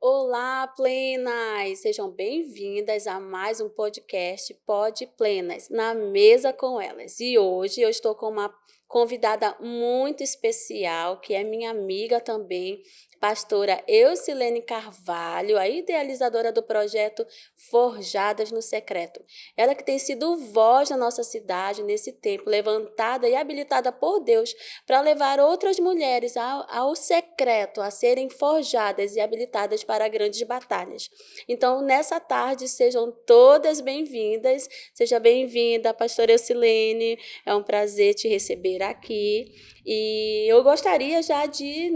Olá, plenas! Sejam bem-vindas a mais um podcast Pod Plenas, na mesa com elas. E hoje eu estou com uma convidada muito especial, que é minha amiga também, pastora Eucilene Carvalho, a idealizadora do projeto Forjadas no Secreto. Ela que tem sido voz na nossa cidade nesse tempo, levantada e habilitada por Deus para levar outras mulheres ao secreto, a serem forjadas e habilitadas para grandes batalhas. Então, nessa tarde, sejam todas bem-vindas. Seja bem-vinda, pastora Eucilene. É um prazer te receber aqui. E eu gostaria já de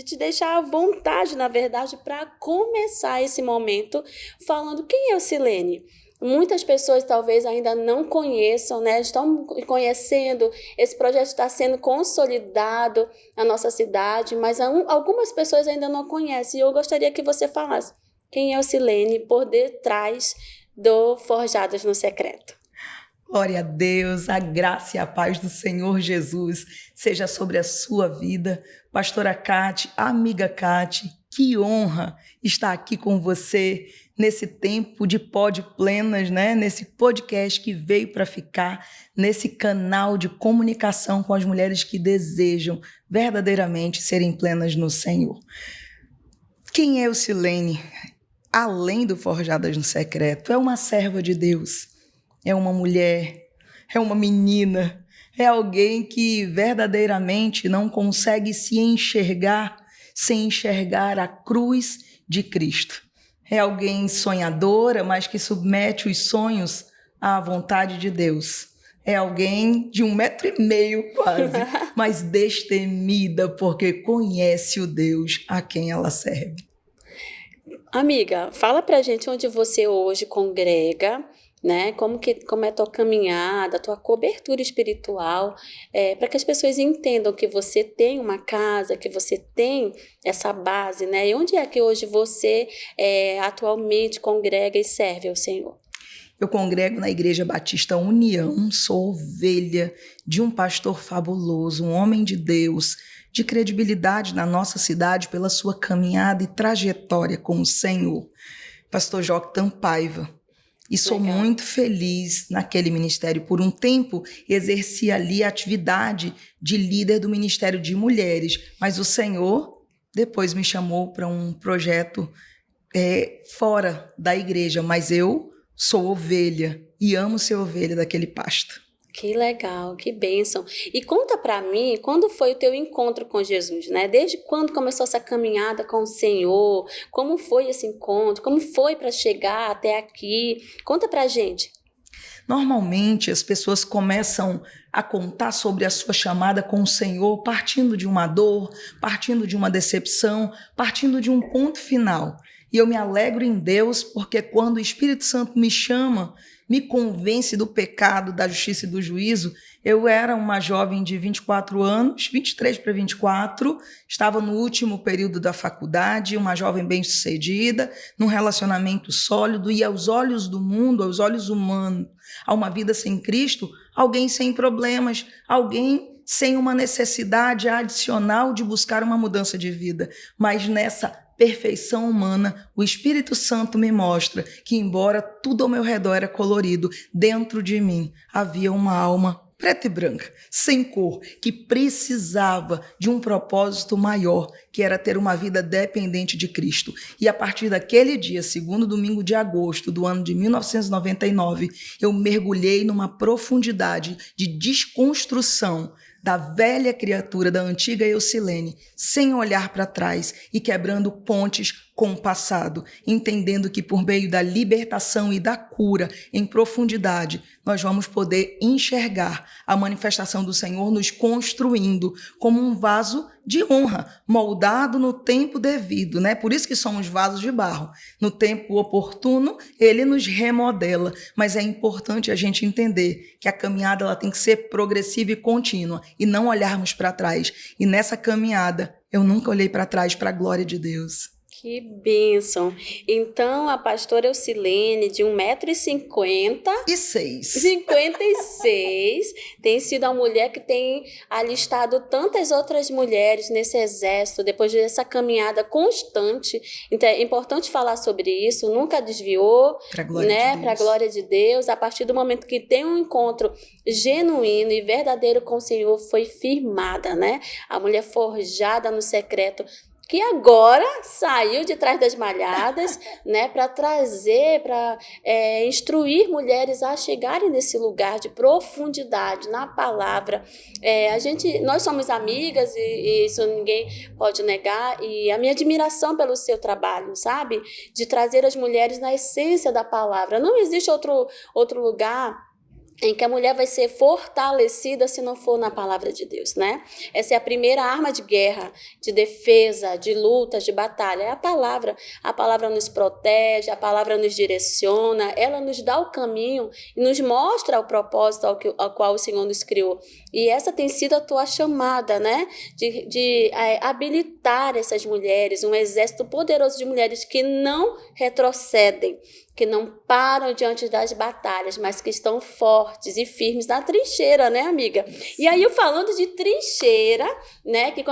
te deixar à vontade, na verdade, para começar esse momento falando quem é Eucilene. Muitas pessoas talvez ainda não conheçam, né? Estão conhecendo, esse projeto está sendo consolidado na nossa cidade, mas algumas pessoas ainda não conhecem. E eu gostaria que você falasse quem é Eucilene por detrás do Forjadas no Secreto. Glória a Deus, a graça e a paz do Senhor Jesus seja sobre a sua vida. Pastora Cate, amiga Cate, que honra estar aqui com você nesse tempo de Pod Plenas, né? Nesse podcast que veio para ficar, nesse canal de comunicação com as mulheres que desejam verdadeiramente serem plenas no Senhor. Quem é Eucilene? Além do Forjadas no Secreto, é uma serva de Deus. É uma mulher, é uma menina, é alguém que verdadeiramente não consegue se enxergar sem enxergar a cruz de Cristo. É alguém sonhadora, mas que submete os sonhos à vontade de Deus. É alguém de 1,5 m quase, mas destemida porque conhece o Deus a quem ela serve. Amiga, fala pra gente onde você hoje congrega, né? Como é a tua caminhada, a tua cobertura espiritual, para que as pessoas entendam que você tem uma casa, que você tem essa base, né? E onde é que hoje você atualmente congrega e serve ao Senhor? Eu congrego na Igreja Batista União, sou ovelha de um pastor fabuloso, um homem de Deus, de credibilidade na nossa cidade pela sua caminhada e trajetória com o Senhor, pastor Joctan Paiva. E sou Legal. muito feliz naquele ministério. Por um tempo, exerci ali a atividade de líder do Ministério de Mulheres, mas o Senhor depois me chamou para um projeto fora da igreja, mas eu sou ovelha e amo ser ovelha daquele pasto. Que legal, que bênção. E conta pra mim, quando foi o teu encontro com Jesus, né? Desde quando começou essa caminhada com o Senhor? Como foi esse encontro? Como foi para chegar até aqui? Conta pra gente. Normalmente, as pessoas começam a contar sobre a sua chamada com o Senhor partindo de uma dor, partindo de uma decepção, partindo de um ponto final. E eu me alegro em Deus porque quando o Espírito Santo me chama, me convence do pecado, da justiça e do juízo. Eu era uma jovem de 24 anos, 23 para 24, estava no último período da faculdade, uma jovem bem-sucedida, num relacionamento sólido e aos olhos do mundo, aos olhos humanos, a uma vida sem Cristo, alguém sem problemas, alguém sem uma necessidade adicional de buscar uma mudança de vida. Mas nessa perfeição humana, o Espírito Santo me mostra que, embora tudo ao meu redor era colorido, dentro de mim havia uma alma preta e branca, sem cor, que precisava de um propósito maior, que era ter uma vida dependente de Cristo. E a partir daquele dia, segundo domingo de agosto do ano de 1999, eu mergulhei numa profundidade de desconstrução da velha criatura, da antiga Eucilene, sem olhar para trás e quebrando pontes com o passado, entendendo que por meio da libertação e da cura em profundidade, nós vamos poder enxergar a manifestação do Senhor nos construindo como um vaso de honra, moldado no tempo devido, né? Por isso que somos vasos de barro. No tempo oportuno, ele nos remodela, mas é importante a gente entender que a caminhada ela tem que ser progressiva e contínua e não olharmos para trás. E nessa caminhada, eu nunca olhei para trás para a glória de Deus. Que bênção. Então, a pastora Eucilene, de 1,50 m, E 6. 56, tem sido a mulher que tem alistado tantas outras mulheres nesse exército, depois dessa caminhada constante. Então, é importante falar sobre isso, nunca desviou, Para a glória né? de Deus. Para a glória de Deus. A partir do momento que tem um encontro genuíno e verdadeiro com o Senhor, foi firmada, né? A mulher forjada no secreto, que agora saiu de trás das malhadas, né, para trazer, para instruir mulheres a chegarem nesse lugar de profundidade na palavra. Nós somos amigas e isso ninguém pode negar, e a minha admiração pelo seu trabalho, sabe, de trazer as mulheres na essência da palavra. Não existe outro lugar em que a mulher vai ser fortalecida se não for na palavra de Deus, né? Essa é a primeira arma de guerra, de defesa, de luta, de batalha. É a palavra. A palavra nos protege, a palavra nos direciona, ela nos dá o caminho e nos mostra o propósito ao qual o Senhor nos criou. E essa tem sido a tua chamada, né? De habilitar essas mulheres, um exército poderoso de mulheres que não retrocedem, que não param diante das batalhas, mas que estão fortes e firmes na trincheira, né, amiga? E aí, eu falando de trincheira, né, que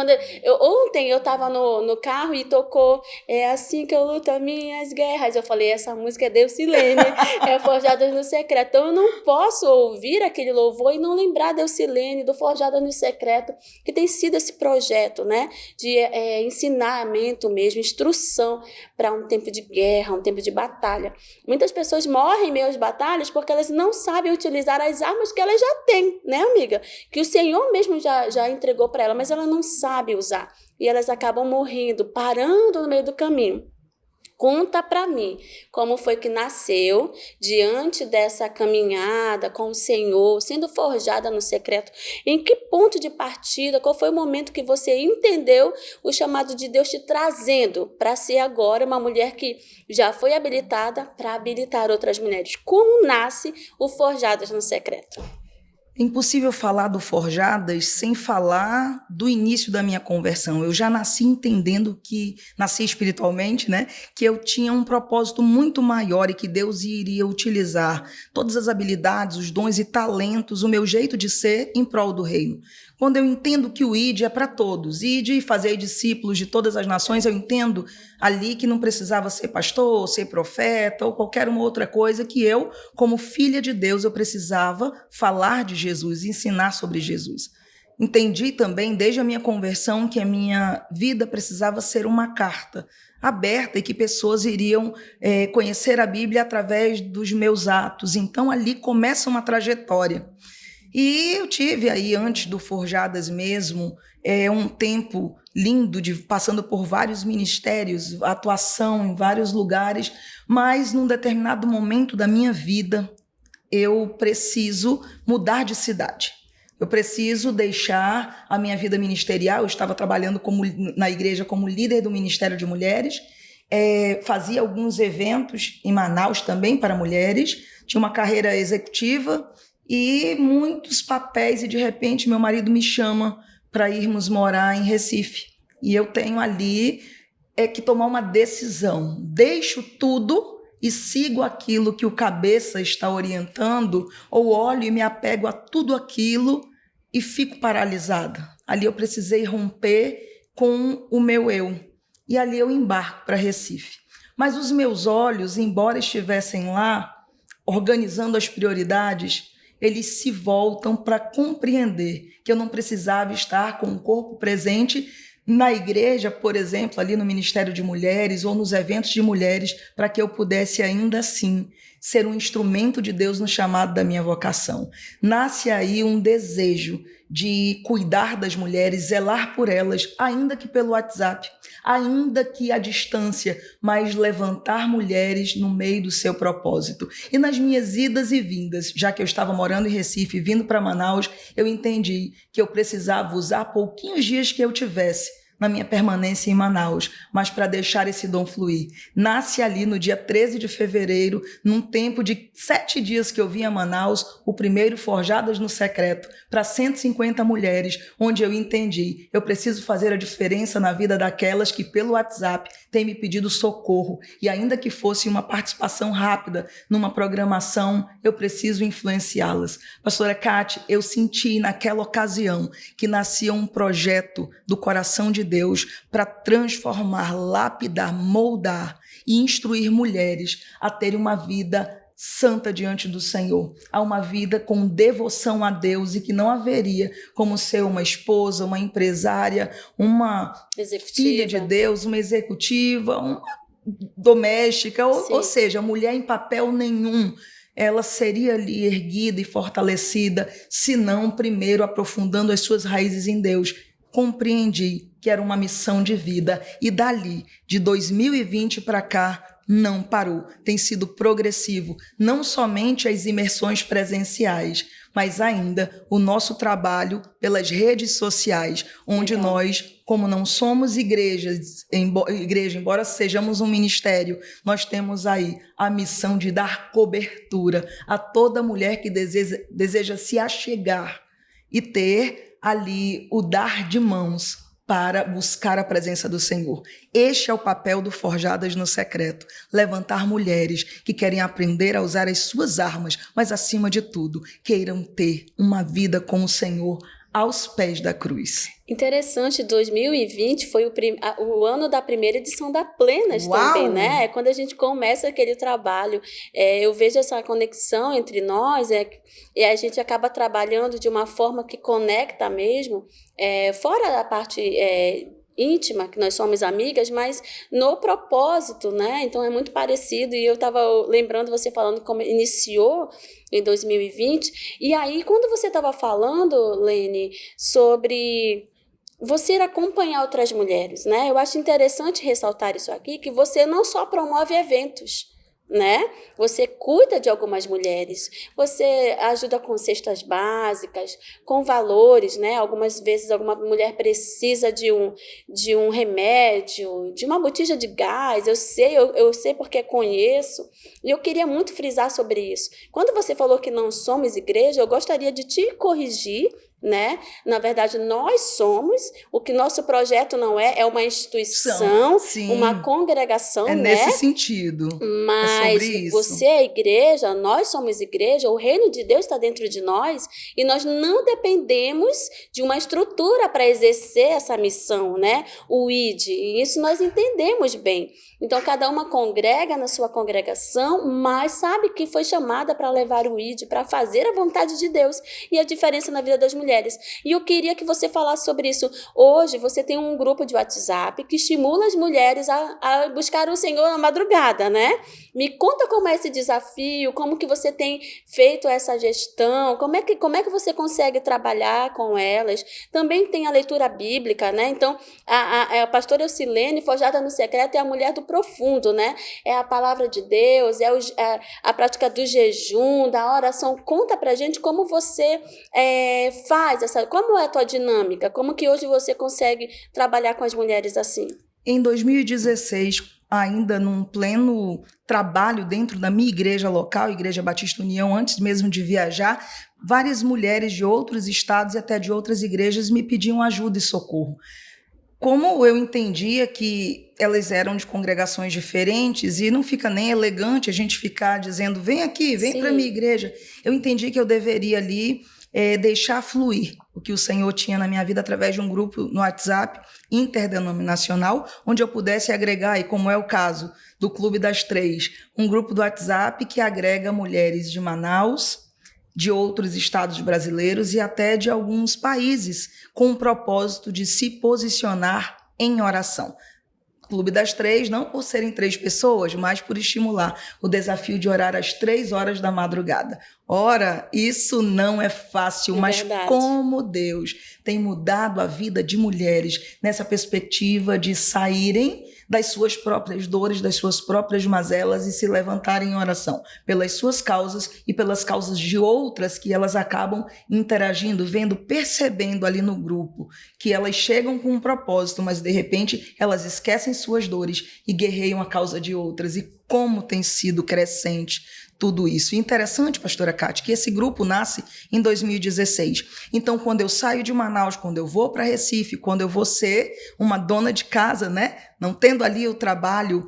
ontem eu estava no carro e tocou É Assim Que Eu Luto as Minhas Guerras. Eu falei, essa música é de Eucilene, é Forjadas no Secreto. Então, eu não posso ouvir aquele louvor e não lembrar de Eucilene, do Forjadas no Secreto, que tem sido esse projeto, né, de ensinamento mesmo, instrução para um tempo de guerra, um tempo de batalha. Muitas pessoas morrem em meio às batalhas porque elas não sabem utilizar as armas que elas já têm, né, amiga? Que o Senhor mesmo já entregou para ela, mas ela não sabe usar. E elas acabam morrendo, parando no meio do caminho. Conta para mim como foi que nasceu diante dessa caminhada com o Senhor, sendo forjada no secreto. Em que ponto de partida, qual foi o momento que você entendeu o chamado de Deus te trazendo para ser agora uma mulher que já foi habilitada para habilitar outras mulheres? Como nasce o Forjadas no Secreto? É impossível falar do Forjadas sem falar do início da minha conversão. Eu já nasci entendendo nasci espiritualmente, né? Que eu tinha um propósito muito maior e que Deus iria utilizar todas as habilidades, os dons e talentos, o meu jeito de ser em prol do reino. Quando eu entendo que o ID é para todos, ID e fazer discípulos de todas as nações, eu entendo ali que não precisava ser pastor, ser profeta ou qualquer uma outra coisa, que eu, como filha de Deus, eu precisava falar de Jesus, ensinar sobre Jesus. Entendi também, desde a minha conversão, que a minha vida precisava ser uma carta aberta e que pessoas iriam conhecer a Bíblia através dos meus atos. Então, ali começa uma trajetória. E eu tive aí, antes do Forjadas mesmo, um tempo lindo, passando por vários ministérios, atuação em vários lugares, mas num determinado momento da minha vida, eu preciso mudar de cidade. Eu preciso deixar a minha vida ministerial. Eu estava trabalhando na igreja como líder do Ministério de Mulheres, fazia alguns eventos em Manaus também para mulheres, tinha uma carreira executiva e muitos papéis, e de repente meu marido me chama para irmos morar em Recife. E eu tenho ali que tomar uma decisão. Deixo tudo e sigo aquilo que o cabeça está orientando, ou olho e me apego a tudo aquilo e fico paralisada. Ali eu precisei romper com o meu eu. E ali eu embarco para Recife. Mas os meus olhos, embora estivessem lá, organizando as prioridades, eles se voltam para compreender que eu não precisava estar com o corpo presente na igreja, por exemplo, ali no Ministério de Mulheres ou nos eventos de mulheres, para que eu pudesse ainda assim ser um instrumento de Deus no chamado da minha vocação. Nasce aí um desejo de cuidar das mulheres, zelar por elas, ainda que pelo WhatsApp, ainda que à distância, mas levantar mulheres no meio do seu propósito. E nas minhas idas e vindas, já que eu estava morando em Recife, vindo para Manaus, eu entendi que eu precisava usar pouquinhos dias que eu tivesse na minha permanência em Manaus, mas para deixar esse dom fluir. Nasce ali no dia 13 de fevereiro, num tempo de 7 dias que eu vim a Manaus, o primeiro Forjadas no Secreto, para 150 mulheres, onde eu entendi, eu preciso fazer a diferença na vida daquelas que pelo WhatsApp têm me pedido socorro, e ainda que fosse uma participação rápida numa programação, eu preciso influenciá-las. Pastora Cátia, eu senti naquela ocasião que nascia um projeto do coração de Deus para transformar, lapidar, moldar e instruir mulheres a terem uma vida santa diante do Senhor, a uma vida com devoção a Deus, e que não haveria como ser uma esposa, uma empresária, uma filha de Deus, uma executiva, uma doméstica, ou seja, mulher em papel nenhum. Ela seria ali erguida e fortalecida, se não primeiro aprofundando as suas raízes em Deus. Compreendi que era uma missão de vida, e dali, de 2020 para cá, não parou. Tem sido progressivo, não somente as imersões presenciais, mas ainda o nosso trabalho pelas redes sociais, onde nós, como não somos igreja, embora sejamos um ministério, nós temos aí a missão de dar cobertura a toda mulher que deseja se achegar e ter ali o dar de mãos para buscar a presença do Senhor. Este é o papel do Forjadas no Secreto, levantar mulheres que querem aprender a usar as suas armas, mas acima de tudo, queiram ter uma vida com o Senhor aos pés da cruz. Interessante, 2020 foi o ano da primeira edição da Plenas. Uau! Também, né? É quando a gente começa aquele trabalho. Eu vejo essa conexão entre nós, e a gente acaba trabalhando de uma forma que conecta mesmo, fora da parte íntima, que nós somos amigas, mas no propósito, né? Então é muito parecido, e eu estava lembrando você falando como iniciou em 2020, e aí quando você estava falando, Lene, sobre você acompanhar outras mulheres, né? Eu acho interessante ressaltar isso aqui, que você não só promove eventos, né? Você cuida de algumas mulheres, você ajuda com cestas básicas, com valores, né? Algumas vezes alguma mulher precisa de um remédio, de uma botija de gás. Eu sei porque conheço, e eu queria muito frisar sobre isso. Quando você falou que não somos igreja, eu gostaria de te corrigir, né? Na verdade, nós somos, o que nosso projeto não é uma instituição, uma congregação, né? Nesse sentido. Mas você é igreja, nós somos igreja, o reino de Deus está dentro de nós, e nós não dependemos de uma estrutura para exercer essa missão, né? O ID, e isso nós entendemos bem. Então, cada uma congrega na sua congregação, mas sabe que foi chamada para levar o ID, para fazer a vontade de Deus, e a diferença na vida das mulheres. E eu queria que você falasse sobre isso. Hoje, você tem um grupo de WhatsApp que estimula as mulheres a buscar o Senhor na madrugada, né? Me conta como é esse desafio, como que você tem feito essa gestão, como é que você consegue trabalhar com elas. Também tem a leitura bíblica, né? Então, a pastora Eucilene, Forjada no Secreto, é a mulher do profundo, né? É a palavra de Deus, a prática do jejum, da oração. Conta pra gente como você faz como é a tua dinâmica, como que hoje você consegue trabalhar com as mulheres assim? Em 2016, ainda num pleno trabalho dentro da minha igreja local, Igreja Batista União, antes mesmo de viajar, várias mulheres de outros estados e até de outras igrejas me pediam ajuda e socorro. Como eu entendia que elas eram de congregações diferentes, e não fica nem elegante a gente ficar dizendo, vem aqui, vem para a minha igreja, eu entendi que eu deveria ali deixar fluir o que o Senhor tinha na minha vida através de um grupo no WhatsApp interdenominacional, onde eu pudesse agregar, e como é o caso do Clube das Três, um grupo do WhatsApp que agrega mulheres de Manaus, de outros estados brasileiros e até de alguns países, com o propósito de se posicionar em oração. Clube das Três, não por serem 3 pessoas, mas por estimular o desafio de orar às 3 horas da madrugada. Ora, isso não é fácil, mas verdade. como Deus tem mudado a vida de mulheres nessa perspectiva de saírem das suas próprias dores, das suas próprias mazelas e se levantarem em oração pelas suas causas e pelas causas de outras que elas acabam interagindo, vendo, percebendo ali no grupo que elas chegam com um propósito, mas de repente elas esquecem suas dores e guerreiam a causa de outras. E como tem sido crescente tudo isso. E interessante, pastora Cátia, que esse grupo nasce em 2016. Então, quando eu saio de Manaus, quando eu vou para Recife, quando eu vou ser uma dona de casa, né? Não tendo ali o trabalho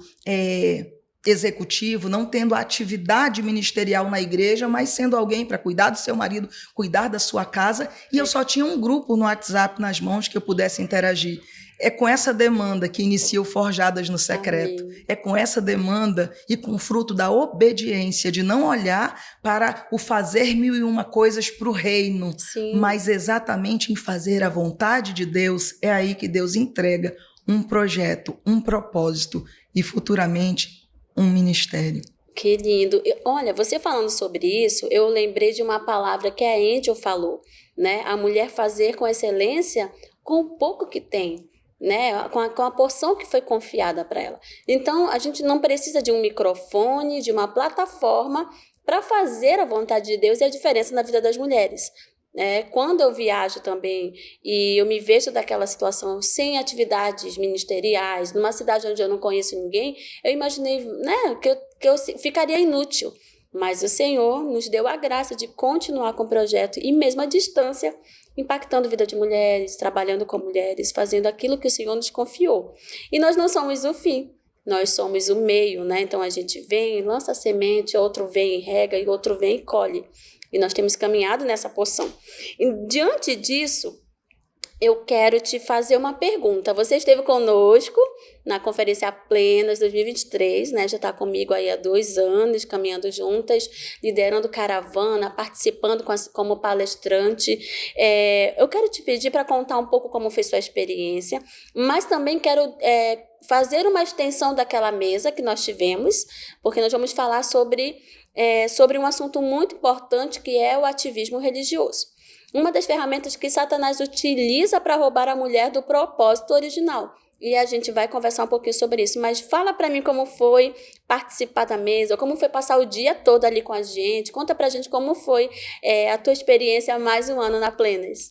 executivo, não tendo a atividade ministerial na igreja, mas sendo alguém para cuidar do seu marido, cuidar da sua casa, e eu só tinha um grupo no WhatsApp nas mãos que eu pudesse interagir. É com essa demanda que inicia o Forjadas no Secreto. Amém. É com essa demanda e com o fruto da obediência, de não olhar para o fazer 1001 coisas para o reino, Sim. mas exatamente em fazer a vontade de Deus. É aí que Deus entrega um projeto, um propósito e futuramente um ministério. Que lindo. Olha, você falando sobre isso, eu lembrei de uma palavra que a Angel falou, né? A mulher fazer com excelência com o pouco que tem, né? Com a porção que foi confiada para ela. Então, a gente não precisa de um microfone, de uma plataforma para fazer a vontade de Deus e a diferença na vida das mulheres. Quando eu viajo também e eu me vejo daquela situação sem atividades ministeriais, numa cidade onde eu não conheço ninguém, eu imaginei, né, que eu ficaria inútil. Mas o Senhor nos deu a graça de continuar com o projeto e mesmo à distância, impactando a vida de mulheres, trabalhando com mulheres, fazendo aquilo que o Senhor nos confiou. E nós não somos o fim, nós somos o meio, né? Então a gente vem, lança a semente, outro vem e rega, e outro vem e colhe. E nós temos caminhado nessa porção. E diante disso, eu quero te fazer uma pergunta. Você esteve conosco na Conferência Plenas 2023, né? Já está comigo aí há 2 anos, caminhando juntas, liderando caravana, participando como palestrante. Eu quero te pedir para contar um pouco como foi sua experiência, mas também quero fazer uma extensão daquela mesa que nós tivemos, porque nós vamos falar sobre um assunto muito importante, que é o ativismo religioso. Uma das ferramentas que Satanás utiliza para roubar a mulher do propósito original. E a gente vai conversar um pouquinho sobre isso. Mas fala para mim como foi participar da mesa, como foi passar o dia todo ali com a gente. Conta pra gente como foi a tua experiência há mais um ano na Plenas.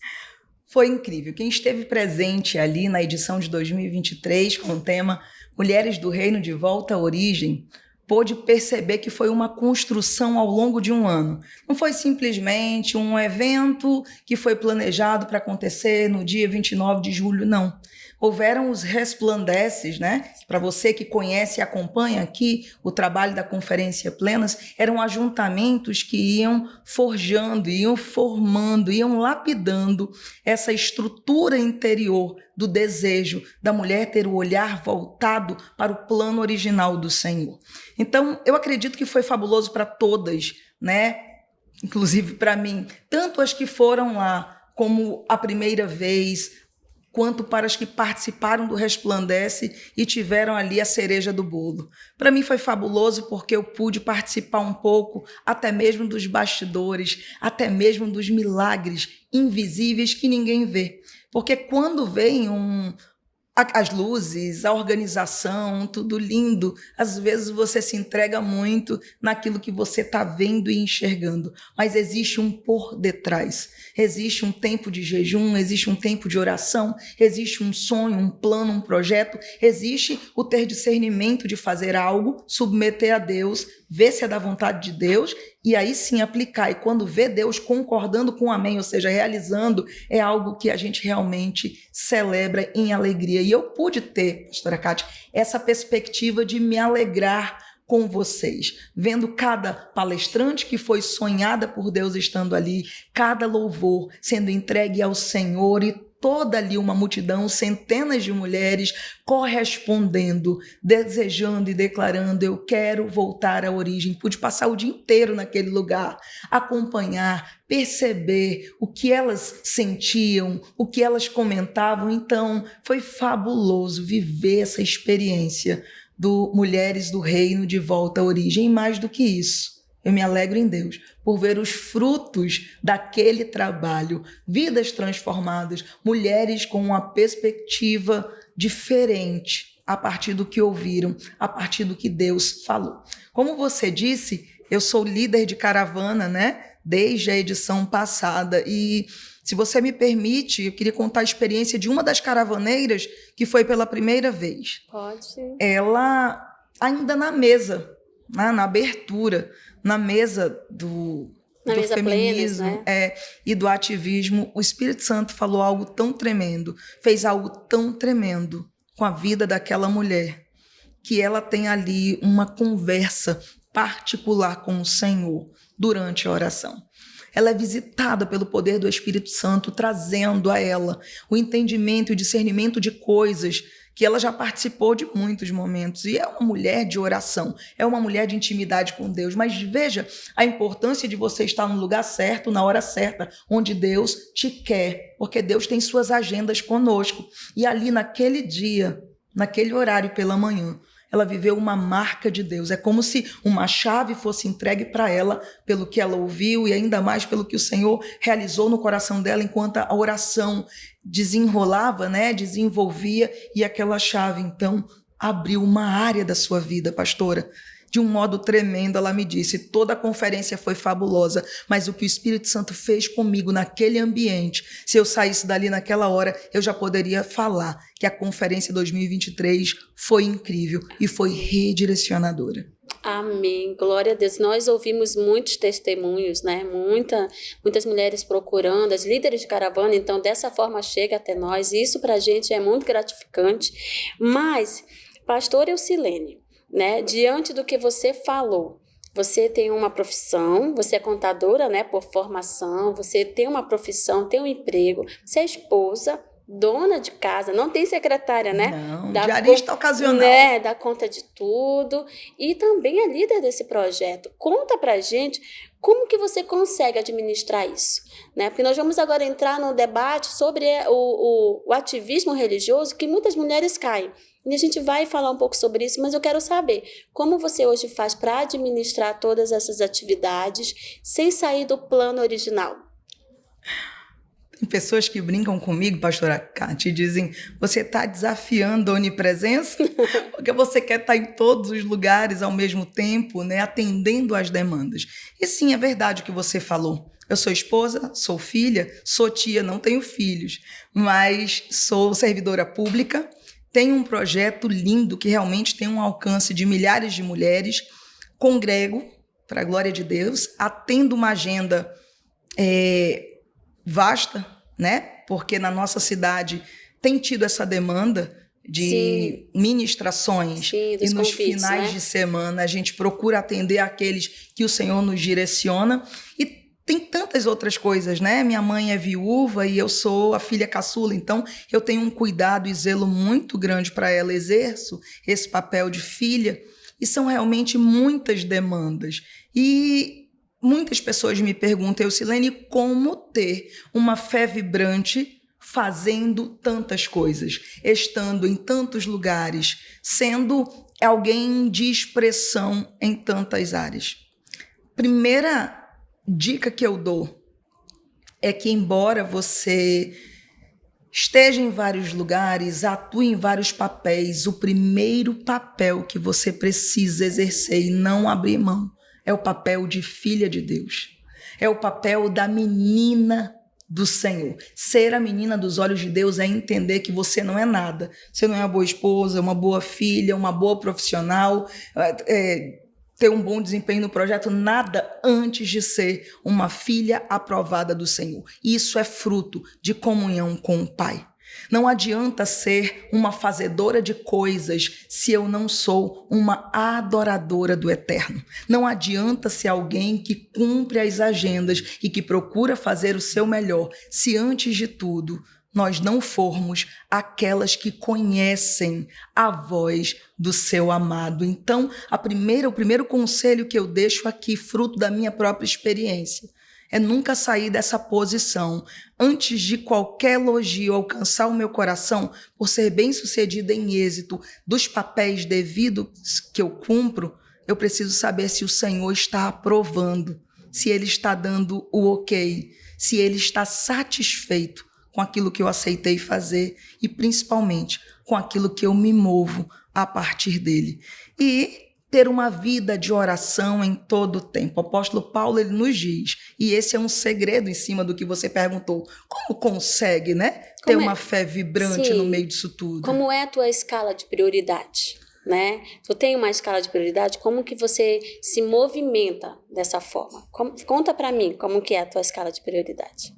Foi incrível. Quem esteve presente ali na edição de 2023 com o tema Mulheres do Reino de Volta à Origem, pôde perceber que foi uma construção ao longo de um ano. Não foi simplesmente um evento que foi planejado para acontecer no dia 29 de julho, não. Houveram os resplandeces, né? Para você que conhece e acompanha aqui o trabalho da Conferência Plenas, eram ajuntamentos que iam forjando, iam formando, iam lapidando essa estrutura interior do desejo da mulher ter o olhar voltado para o plano original do Senhor. Então, eu acredito que foi fabuloso para todas, né? Inclusive para mim, tanto as que foram lá como a primeira vez, quanto para as que participaram do Resplandece e tiveram ali a cereja do bolo. Para mim foi fabuloso porque eu pude participar um pouco, até mesmo dos bastidores, até mesmo dos milagres invisíveis que ninguém vê. Porque quando vem as luzes, a organização, tudo lindo, às vezes você se entrega muito naquilo que você está vendo e enxergando, mas existe um por detrás, existe um tempo de jejum, existe um tempo de oração, existe um sonho, um plano, um projeto, existe o ter discernimento de fazer algo, submeter a Deus, ver se é da vontade de Deus e aí sim aplicar. E quando vê Deus concordando com o amém, ou seja, realizando, é algo que a gente realmente celebra em alegria. E eu pude ter, pastora Cátia, essa perspectiva de me alegrar com vocês, vendo cada palestrante que foi sonhada por Deus estando ali, cada louvor sendo entregue ao Senhor e toda ali uma multidão, centenas de mulheres correspondendo, desejando e declarando: eu quero voltar à origem. Pude passar o dia inteiro naquele lugar, acompanhar, perceber o que elas sentiam, o que elas comentavam. Então, foi fabuloso viver essa experiência do Mulheres do Reino de Volta à Origem. E mais do que isso, eu me alegro em Deus por ver os frutos daquele trabalho, vidas transformadas, mulheres com uma perspectiva diferente a partir do que ouviram, a partir do que Deus falou. Como você disse, eu sou líder de caravana, né? Desde a edição passada. E, se você me permite, eu queria contar a experiência de uma das caravaneiras que foi pela primeira vez. Pode. Ela, ainda na mesa, na abertura, na mesa do mesa feminismo, plenas, né? E do ativismo, o Espírito Santo falou algo tão tremendo, fez algo tão tremendo com a vida daquela mulher, que ela tem ali uma conversa particular com o Senhor durante a oração. Ela é visitada pelo poder do Espírito Santo, trazendo a ela o entendimento e o discernimento de coisas que ela já participou de muitos momentos. E é uma mulher de oração, é uma mulher de intimidade com Deus. Mas veja a importância de você estar no lugar certo, na hora certa, onde Deus te quer, porque Deus tem suas agendas conosco. E ali naquele dia, naquele horário pela manhã, ela viveu uma marca de Deus. É como se uma chave fosse entregue para ela pelo que ela ouviu e ainda mais pelo que o Senhor realizou no coração dela enquanto a oração desenrolava, né? Desenvolvia, e aquela chave, então, abriu uma área da sua vida, pastora. De um modo tremendo, ela me disse: toda a conferência foi fabulosa, mas o que o Espírito Santo fez comigo naquele ambiente, se eu saísse dali naquela hora, eu já poderia falar que a conferência 2023 foi incrível e foi redirecionadora. Amém, glória a Deus. Nós ouvimos muitos testemunhos, né? Muitas mulheres procurando, as líderes de caravana, então dessa forma chega até nós. Isso para a gente é muito gratificante. Mas, pastor Eucilene, né? Diante do que você falou, você tem uma profissão, você é contadora, né? Por formação, você tem uma profissão, tem um emprego, você é esposa, dona de casa, não tem secretária, né? Não, diarista ocasional. Né? Dá conta de tudo e também é líder desse projeto. Conta pra gente como que você consegue administrar isso, né? Porque nós vamos agora entrar no debate sobre o ativismo religioso que muitas mulheres caem. E a gente vai falar um pouco sobre isso, mas eu quero saber como você hoje faz para administrar todas essas atividades sem sair do plano original. Tem pessoas que brincam comigo, pastora Cátia, e dizem: você está desafiando a onipresença? Porque você quer estar em todos os lugares ao mesmo tempo, né, atendendo às demandas. E sim, é verdade o que você falou. Eu sou esposa, sou filha, sou tia, não tenho filhos, mas sou servidora pública, tenho um projeto lindo que realmente tem um alcance de milhares de mulheres, congrego, para a glória de Deus, atendo uma agenda vasta, né? Porque na nossa cidade tem tido essa demanda de ministrações. Sim, e nos convites, finais, né, de semana a gente procura atender aqueles que o Senhor nos direciona. E tem tantas outras coisas, né? Minha mãe é viúva e eu sou a filha caçula, então eu tenho um cuidado e zelo muito grande para ela, exerço esse papel de filha, e são realmente muitas demandas. E muitas pessoas me perguntam: Eucilene, como ter uma fé vibrante fazendo tantas coisas, estando em tantos lugares, sendo alguém de expressão em tantas áreas? Primeira dica que eu dou é que, embora você esteja em vários lugares, atue em vários papéis, o primeiro papel que você precisa exercer e não abrir mão é o papel de filha de Deus. É o papel da menina do Senhor. Ser a menina dos olhos de Deus é entender que você não é nada. Você não é uma boa esposa, uma boa filha, uma boa profissional, ter um bom desempenho no projeto, nada antes de ser uma filha aprovada do Senhor. Isso é fruto de comunhão com o Pai. Não adianta ser uma fazedora de coisas se eu não sou uma adoradora do Eterno. Não adianta ser alguém que cumpre as agendas e que procura fazer o seu melhor se, antes de tudo, nós não formos aquelas que conhecem a voz do seu amado. Então, o primeiro conselho que eu deixo aqui, fruto da minha própria experiência, é nunca sair dessa posição. Antes de qualquer elogio alcançar o meu coração, por ser bem-sucedida em êxito dos papéis devidos que eu cumpro, eu preciso saber se o Senhor está aprovando, se Ele está dando o ok, se Ele está satisfeito com aquilo que eu aceitei fazer e, principalmente, com aquilo que eu me movo a partir dele. E ter uma vida de oração em todo o tempo. O apóstolo Paulo, ele nos diz, e esse é um segredo em cima do que você perguntou, como consegue, né? Ter uma fé vibrante no meio disso tudo? Como é a tua escala de prioridade? Né? Tu tem uma escala de prioridade, como que você se movimenta dessa forma? Conta para mim como que é a tua escala de prioridade.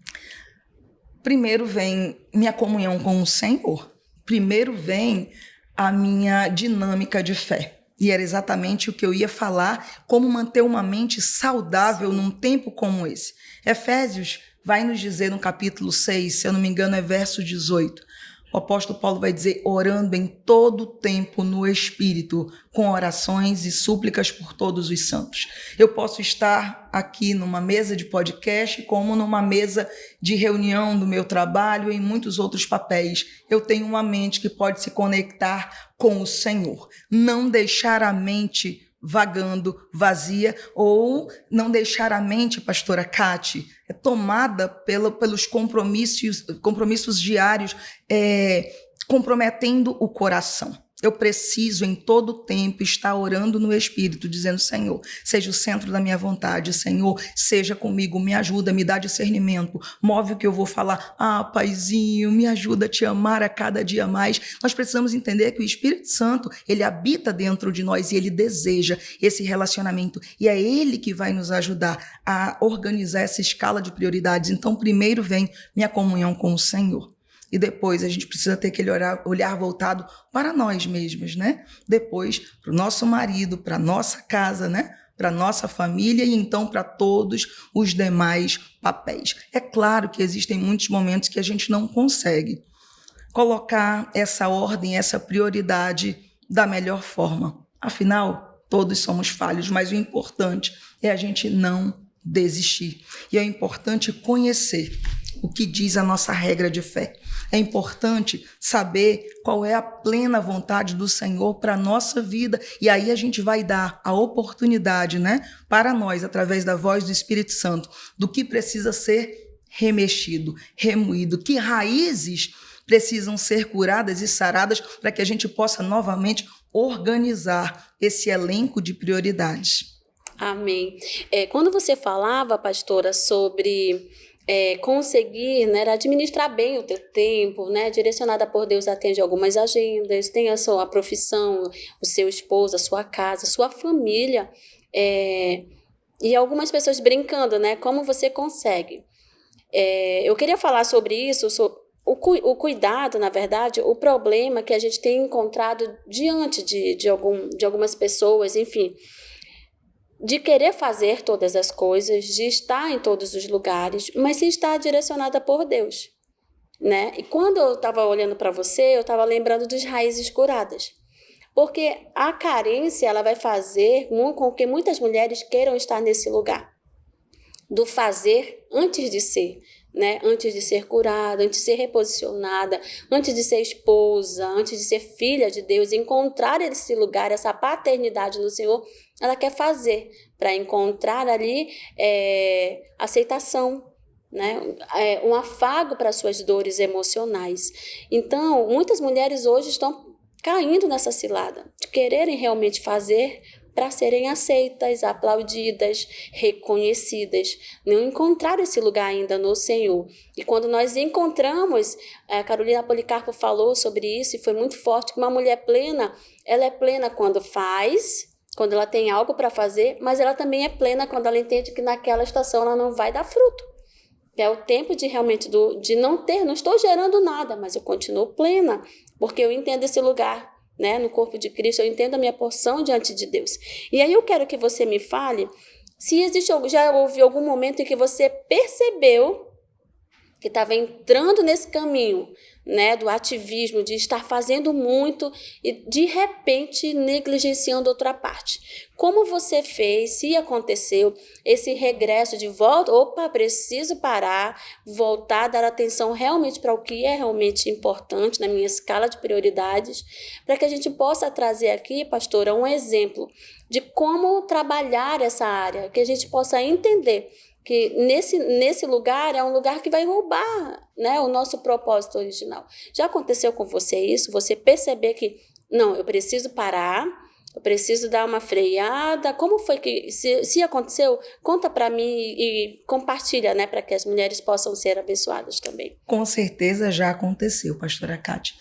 Primeiro vem minha comunhão com o Senhor. Primeiro vem a minha dinâmica de fé. E era exatamente o que eu ia falar, como manter uma mente saudável num tempo como esse. Efésios vai nos dizer no capítulo 6, se eu não me engano é verso 18, o apóstolo Paulo vai dizer, orando em todo o tempo no Espírito, com orações e súplicas por todos os santos. Eu posso estar aqui numa mesa de podcast, como numa mesa de reunião do meu trabalho, em muitos outros papéis. Eu tenho uma mente que pode se conectar com o Senhor. Não deixar a mente vagando, vazia, ou não deixar a mente, pastora Cate, tomada pelos compromissos diários, comprometendo o coração. Eu preciso, em todo o tempo, estar orando no Espírito, dizendo, Senhor, seja o centro da minha vontade, Senhor, seja comigo, me ajuda, me dá discernimento, move o que eu vou falar. Paizinho, me ajuda a te amar a cada dia mais. Nós precisamos entender que o Espírito Santo, ele habita dentro de nós e ele deseja esse relacionamento. E é ele que vai nos ajudar a organizar essa escala de prioridades. Então, primeiro vem minha comunhão com o Senhor. E depois a gente precisa ter aquele olhar voltado para nós mesmos, né? Depois para o nosso marido, para a nossa casa, né? Para a nossa família e então para todos os demais papéis. É claro que existem muitos momentos que a gente não consegue colocar essa ordem, essa prioridade da melhor forma. Afinal, todos somos falhos, mas o importante é a gente não desistir. E é importante conhecer o que diz a nossa regra de fé. É importante saber qual é a plena vontade do Senhor para a nossa vida. E aí a gente vai dar a oportunidade, né, para nós, através da voz do Espírito Santo, do que precisa ser remexido, remoído, que raízes precisam ser curadas e saradas para que a gente possa novamente organizar esse elenco de prioridades. Amém. Quando você falava, pastora, sobre conseguir, né, administrar bem o teu tempo, né, direcionada por Deus, atende algumas agendas, tem a sua profissão, o seu esposo, a sua casa, a sua família, e algumas pessoas brincando, né, como você consegue. Eu queria falar sobre isso, o cuidado, na verdade, o problema que a gente tem encontrado diante de algumas pessoas, enfim, de querer fazer todas as coisas, de estar em todos os lugares, mas sem estar direcionada por Deus, né? E quando eu estava olhando para você, eu estava lembrando dos raízes curadas. Porque a carência, ela vai fazer com que muitas mulheres queiram estar nesse lugar do fazer antes de ser, né? Antes de ser curada, antes de ser reposicionada, antes de ser esposa, antes de ser filha de Deus, encontrar esse lugar, essa paternidade no Senhor, ela quer fazer para encontrar ali aceitação, né? Um afago para suas dores emocionais. Então, muitas mulheres hoje estão caindo nessa cilada de quererem realmente fazer para serem aceitas, aplaudidas, reconhecidas, não encontrar esse lugar ainda no Senhor. E quando nós encontramos, a Carolina Policarpo falou sobre isso e foi muito forte, que uma mulher plena, ela é plena quando faz, quando ela tem algo para fazer, mas ela também é plena quando ela entende que naquela estação ela não vai dar fruto. É o tempo de realmente de não estou gerando nada, mas eu continuo plena, porque eu entendo esse lugar, né, no corpo de Cristo, eu entendo a minha porção diante de Deus. E aí eu quero que você me fale se já houve algum momento em que você percebeu que estava entrando nesse caminho, né, do ativismo, de estar fazendo muito e, de repente, negligenciando outra parte. Como você fez, se aconteceu esse regresso de volta, opa, preciso parar, voltar, dar atenção realmente para o que é realmente importante na minha escala de prioridades, para que a gente possa trazer aqui, pastora, um exemplo de como trabalhar essa área, que a gente possa entender que nesse lugar é um lugar que vai roubar, né, o nosso propósito original. Já aconteceu com você isso? Você perceber que, não, eu preciso parar, eu preciso dar uma freada? Como foi que, se aconteceu, conta para mim e compartilha, né, para que as mulheres possam ser abençoadas também. Com certeza já aconteceu, pastora Kátia.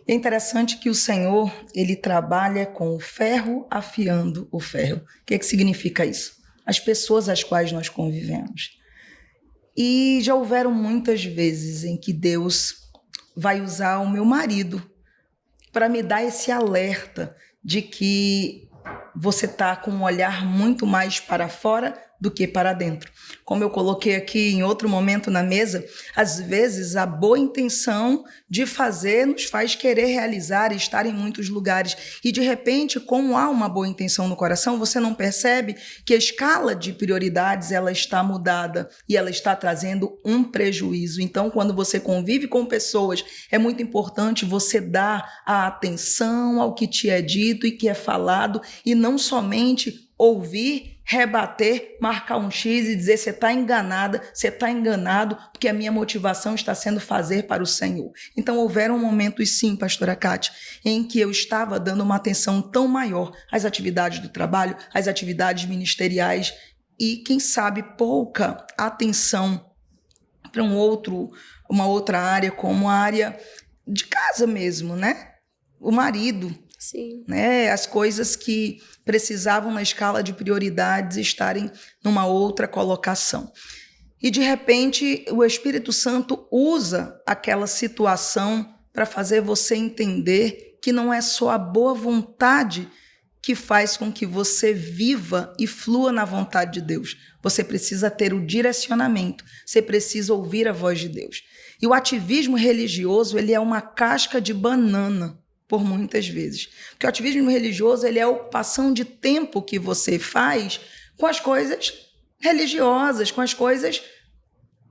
É interessante que o Senhor, ele trabalha com o ferro afiando o ferro. O que significa isso? As pessoas às quais nós convivemos. E já houveram muitas vezes em que Deus vai usar o meu marido para me dar esse alerta de que você está com um olhar muito mais para fora do que para dentro. Como eu coloquei aqui em outro momento na mesa, às vezes a boa intenção de fazer nos faz querer realizar e estar em muitos lugares. E de repente, como há uma boa intenção no coração, você não percebe que a escala de prioridades ela está mudada e ela está trazendo um prejuízo. Então, quando você convive com pessoas, é muito importante você dar a atenção ao que te é dito e que é falado e não somente ouvir, rebater, marcar um X e dizer você está enganada, você está enganado, porque a minha motivação está sendo fazer para o Senhor. Então houveram momentos sim, pastora Kátia, em que eu estava dando uma atenção tão maior às atividades do trabalho, às atividades ministeriais e, quem sabe, pouca atenção para uma outra área, como a área de casa mesmo, né? O marido. Sim. Né? As coisas que precisavam na escala de prioridades estarem numa outra colocação. E de repente o Espírito Santo usa aquela situação para fazer você entender que não é só a boa vontade que faz com que você viva e flua na vontade de Deus. Você precisa ter o direcionamento, você precisa ouvir a voz de Deus. E o ativismo religioso, ele é uma casca de banana, por muitas vezes. Porque o ativismo religioso ele é a ocupação de tempo que você faz com as coisas religiosas, com as coisas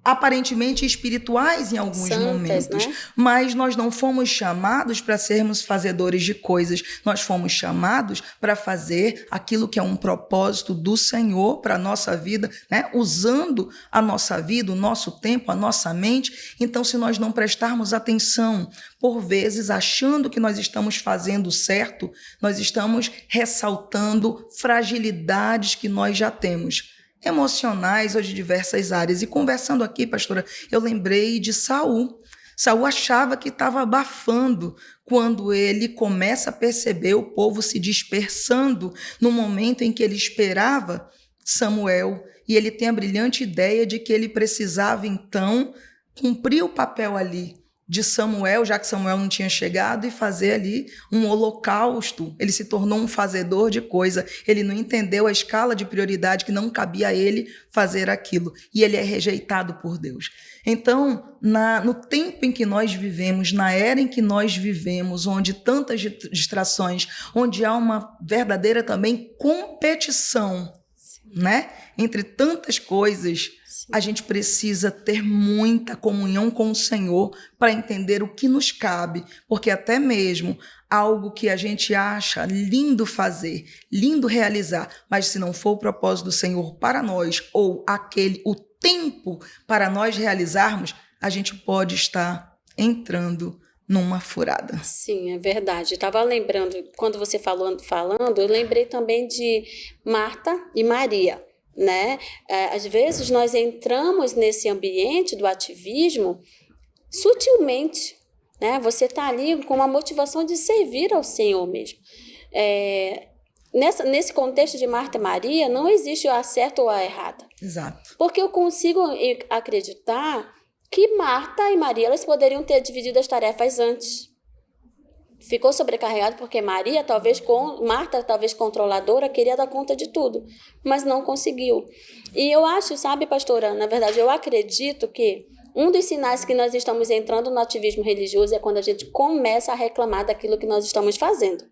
aparentemente espirituais em alguns momentos, né? Mas nós não fomos chamados para sermos fazedores de coisas, nós fomos chamados para fazer aquilo que é um propósito do Senhor para a nossa vida, né? Usando a nossa vida, o nosso tempo, a nossa mente. Então, se nós não prestarmos atenção, por vezes, achando que nós estamos fazendo certo, nós estamos ressaltando fragilidades que nós já temos, emocionais ou de diversas áreas. E conversando aqui, pastora, eu lembrei de Saul. Saul achava que estava abafando quando ele começa a perceber o povo se dispersando no momento em que ele esperava Samuel. E ele tem a brilhante ideia de que ele precisava, então, cumprir o papel ali de Samuel, já que Samuel não tinha chegado, e fazer ali um holocausto. Ele se tornou um fazedor de coisa. Ele não entendeu a escala de prioridade que não cabia a ele fazer aquilo. E ele é rejeitado por Deus. Então, no tempo em que nós vivemos, na era em que nós vivemos, onde tantas distrações, onde há uma verdadeira também competição, né? Entre tantas coisas, a gente precisa ter muita comunhão com o Senhor para entender o que nos cabe, porque até mesmo algo que a gente acha lindo fazer, lindo realizar, mas se não for o propósito do Senhor para nós, ou o tempo para nós realizarmos, a gente pode estar entrando numa furada. Sim, é verdade. Eu estava lembrando, quando você falando, eu lembrei também de Marta e Maria, né? Às vezes nós entramos nesse ambiente do ativismo sutilmente, né? Você está ali com uma motivação de servir ao Senhor mesmo. Nesse contexto de Marta e Maria, não existe o certo ou a errada. Exato. Porque eu consigo acreditar que Marta e Maria elas poderiam ter dividido as tarefas antes. Ficou sobrecarregado porque Marta, talvez controladora, queria dar conta de tudo, mas não conseguiu. E eu acho, sabe, pastora, na verdade, eu acredito que Um dos sinais que nós estamos entrando no ativismo religioso é quando a gente começa a reclamar daquilo que nós estamos fazendo.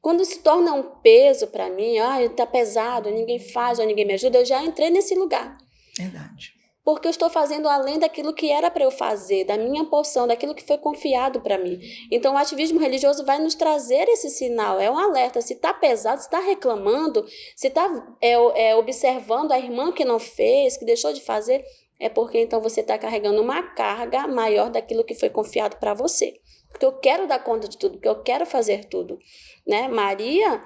Quando se torna um peso para mim, tá pesado, ninguém faz ou ninguém me ajuda, eu já entrei nesse lugar. Verdade. Porque eu estou fazendo além daquilo que era para eu fazer, da minha porção, daquilo que foi confiado para mim. Então, o ativismo religioso vai nos trazer esse sinal, é um alerta. Se está pesado, se está reclamando, se está observando a irmã que não fez, que deixou de fazer, é porque então você está carregando uma carga maior daquilo que foi confiado para você. Porque eu quero dar conta de tudo, porque eu quero fazer tudo. Né? Maria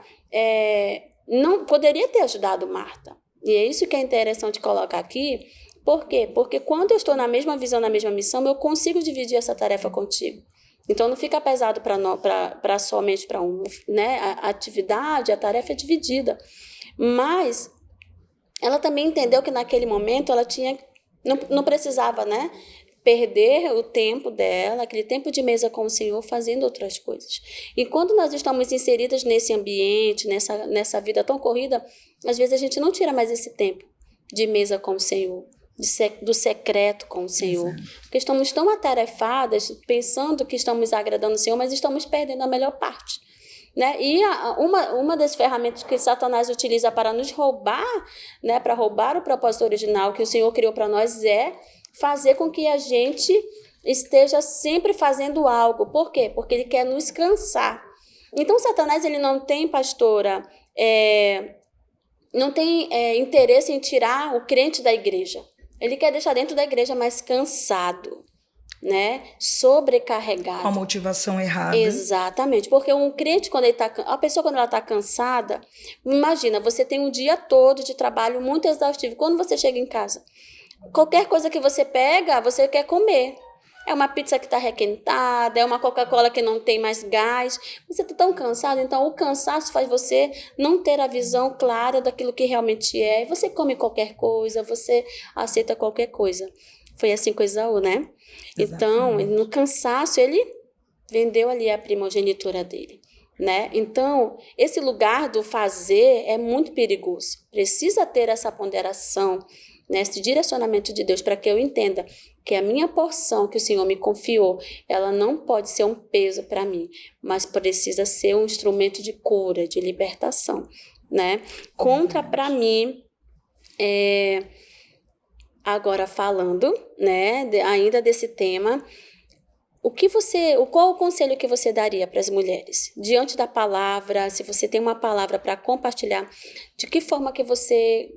não poderia ter ajudado Marta. E é isso que é interessante colocar aqui. Por quê? Porque quando eu estou na mesma visão, na mesma missão, eu consigo dividir essa tarefa contigo. Então, não fica pesado somente para um, né? A atividade, a tarefa é dividida. Mas ela também entendeu que naquele momento ela não precisava, né? Perder o tempo dela, aquele tempo de mesa com o Senhor, fazendo outras coisas. E quando nós estamos inseridas nesse ambiente, nessa vida tão corrida, às vezes a gente não tira mais esse tempo de mesa com o Senhor, do secreto com o Senhor. Exato. Porque estamos tão atarefadas, pensando que estamos agradando o Senhor, mas estamos perdendo a melhor parte. Né? E uma das ferramentas que Satanás utiliza para nos roubar, né, para roubar o propósito original que o Senhor criou para nós, é fazer com que a gente esteja sempre fazendo algo. Por quê? Porque ele quer nos cansar. Então, Satanás, ele não tem, pastora, não tem interesse em tirar o crente da igreja. Ele quer deixar dentro da igreja mais cansado, né? Sobrecarregado. Com a motivação errada. Exatamente, porque um crente, a pessoa quando ela está cansada, imagina, você tem um dia todo de trabalho muito exaustivo. Quando você chega em casa, qualquer coisa que você pega, você quer comer. É uma pizza que está requentada, é uma Coca-Cola que não tem mais gás. Você está tão cansado, então o cansaço faz você não ter a visão clara daquilo que realmente é. Você come qualquer coisa, você aceita qualquer coisa. Foi assim com Esaú, né? Exatamente. Então, no cansaço, ele vendeu ali a primogenitura dele. Né? Então, esse lugar do fazer é muito perigoso. Precisa ter essa ponderação, né? Esse direcionamento de Deus para que eu entenda que a minha porção que o Senhor me confiou, ela não pode ser um peso para mim, mas precisa ser um instrumento de cura, de libertação. Né? Contra para mim, agora falando, né, ainda desse tema, qual o conselho que você daria para as mulheres? Diante da palavra, se você tem uma palavra para compartilhar, de que forma que você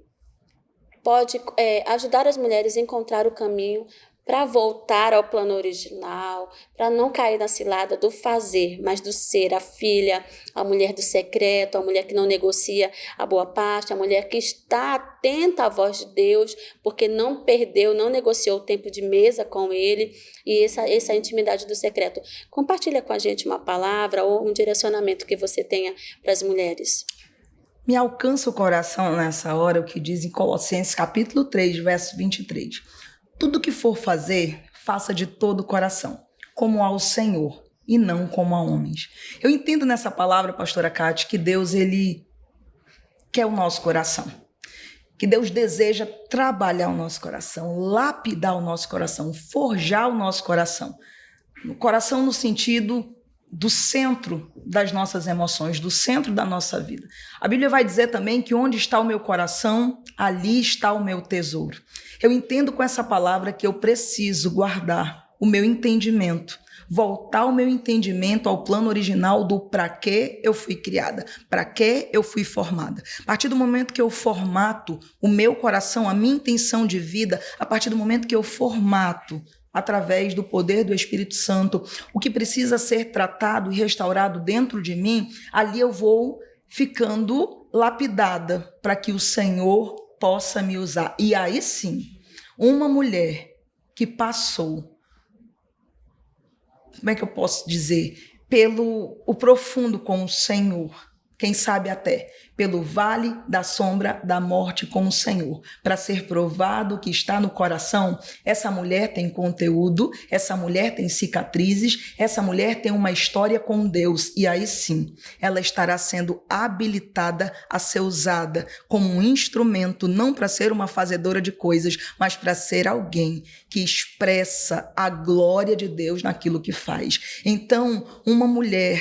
pode ajudar as mulheres a encontrar o caminho para voltar ao plano original, para não cair na cilada do fazer, mas do ser, a filha, a mulher do secreto, a mulher que não negocia a boa parte, a mulher que está atenta à voz de Deus, porque não perdeu, não negociou o tempo de mesa com Ele, e essa intimidade do secreto. Compartilha com a gente uma palavra ou um direcionamento que você tenha para as mulheres. Me alcança o coração nessa hora o que diz em Colossenses capítulo 3, verso 23. Tudo que for fazer, faça de todo o coração, como ao Senhor, e não como a homens. Eu entendo nessa palavra, pastora Cátia, que Deus, ele quer o nosso coração. Que Deus deseja trabalhar o nosso coração, lapidar o nosso coração, forjar o nosso coração. O coração no sentido do centro das nossas emoções, do centro da nossa vida. A Bíblia vai dizer também que onde está o meu coração, ali está o meu tesouro. Eu entendo com essa palavra que eu preciso guardar o meu entendimento, voltar o meu entendimento ao plano original do para que eu fui criada, para que eu fui formada. A partir do momento que eu formato o meu coração, a minha intenção de vida, a partir do momento que eu formato através do poder do Espírito Santo, o que precisa ser tratado e restaurado dentro de mim, ali eu vou ficando lapidada para que o Senhor possa me usar. E aí sim, uma mulher que passou, como é que eu posso dizer? Pelo o profundo com o Senhor, quem sabe até pelo vale da sombra da morte com o Senhor, para ser provado o que está no coração. Essa mulher tem conteúdo, essa mulher tem cicatrizes, essa mulher tem uma história com Deus, e aí sim, ela estará sendo habilitada a ser usada como um instrumento, não para ser uma fazedora de coisas, mas para ser alguém que expressa a glória de Deus naquilo que faz. Então, uma mulher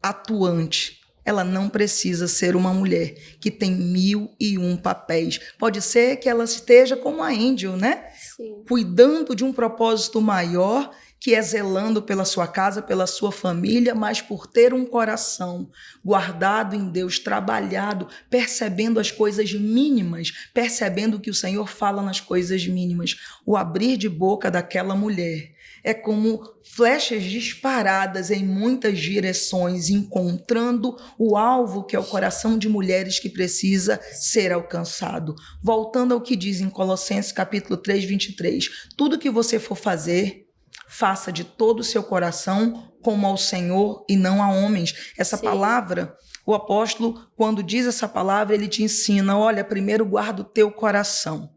atuante, ela não precisa ser uma mulher que tem 1001 papéis. Pode ser que ela esteja como a Angel, né? Sim. Cuidando de um propósito maior, que é zelando pela sua casa, pela sua família, mas por ter um coração guardado em Deus, trabalhado, percebendo as coisas mínimas, percebendo que o Senhor fala nas coisas mínimas. O abrir de boca daquela mulher é como flechas disparadas em muitas direções, encontrando o alvo que é o coração de mulheres que precisa ser alcançado. Voltando ao que diz em Colossenses capítulo 3, 23, tudo que você for fazer, faça de todo o seu coração como ao Senhor e não a homens. Essa palavra, o apóstolo, quando diz essa palavra, ele te ensina, olha, primeiro guarda o teu coração.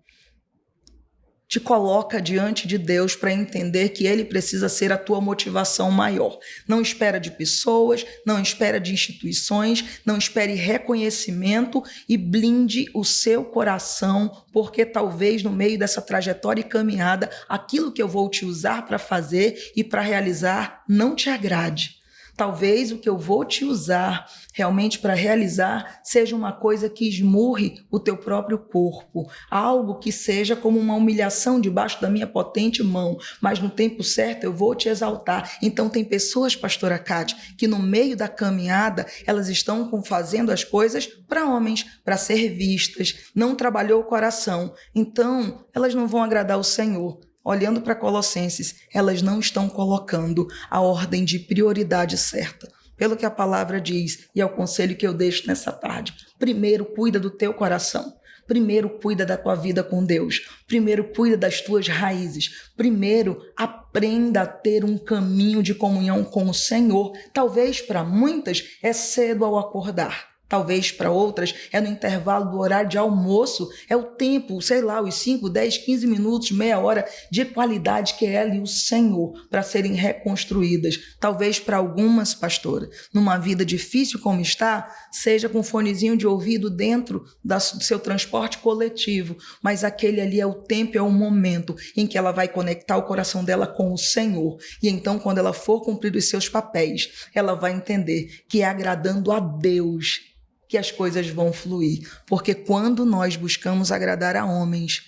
Te coloca diante de Deus para entender que Ele precisa ser a tua motivação maior. Não espera de pessoas, não espera de instituições, não espere reconhecimento e blinde o seu coração, porque talvez no meio dessa trajetória e caminhada, aquilo que eu vou te usar para fazer e para realizar não te agrade. Talvez o que eu vou te usar realmente para realizar seja uma coisa que esmurre o teu próprio corpo, algo que seja como uma humilhação debaixo da minha potente mão, mas no tempo certo eu vou te exaltar. Então tem pessoas, pastora Cátia, que no meio da caminhada elas estão fazendo as coisas para homens, para ser vistas, não trabalhou o coração, então elas não vão agradar o Senhor. Olhando para Colossenses, elas não estão colocando a ordem de prioridade certa. Pelo que a palavra diz, e é o conselho que eu deixo nessa tarde. Primeiro, cuida do teu coração. Primeiro, cuida da tua vida com Deus. Primeiro, cuida das tuas raízes. Primeiro, aprenda a ter um caminho de comunhão com o Senhor. Talvez para muitas é cedo ao acordar. Talvez para outras é no intervalo do horário de almoço, é o tempo, sei lá, os 5, 10, 15 minutos, meia hora de qualidade que é ela e o Senhor para serem reconstruídas. Talvez para algumas, pastora, numa vida difícil como está, seja com um fonezinho de ouvido dentro do seu transporte coletivo, mas aquele ali é o tempo, é o momento em que ela vai conectar o coração dela com o Senhor. E então, quando ela for cumprir os seus papéis, ela vai entender que é agradando a Deus que as coisas vão fluir. Porque quando nós buscamos agradar a homens,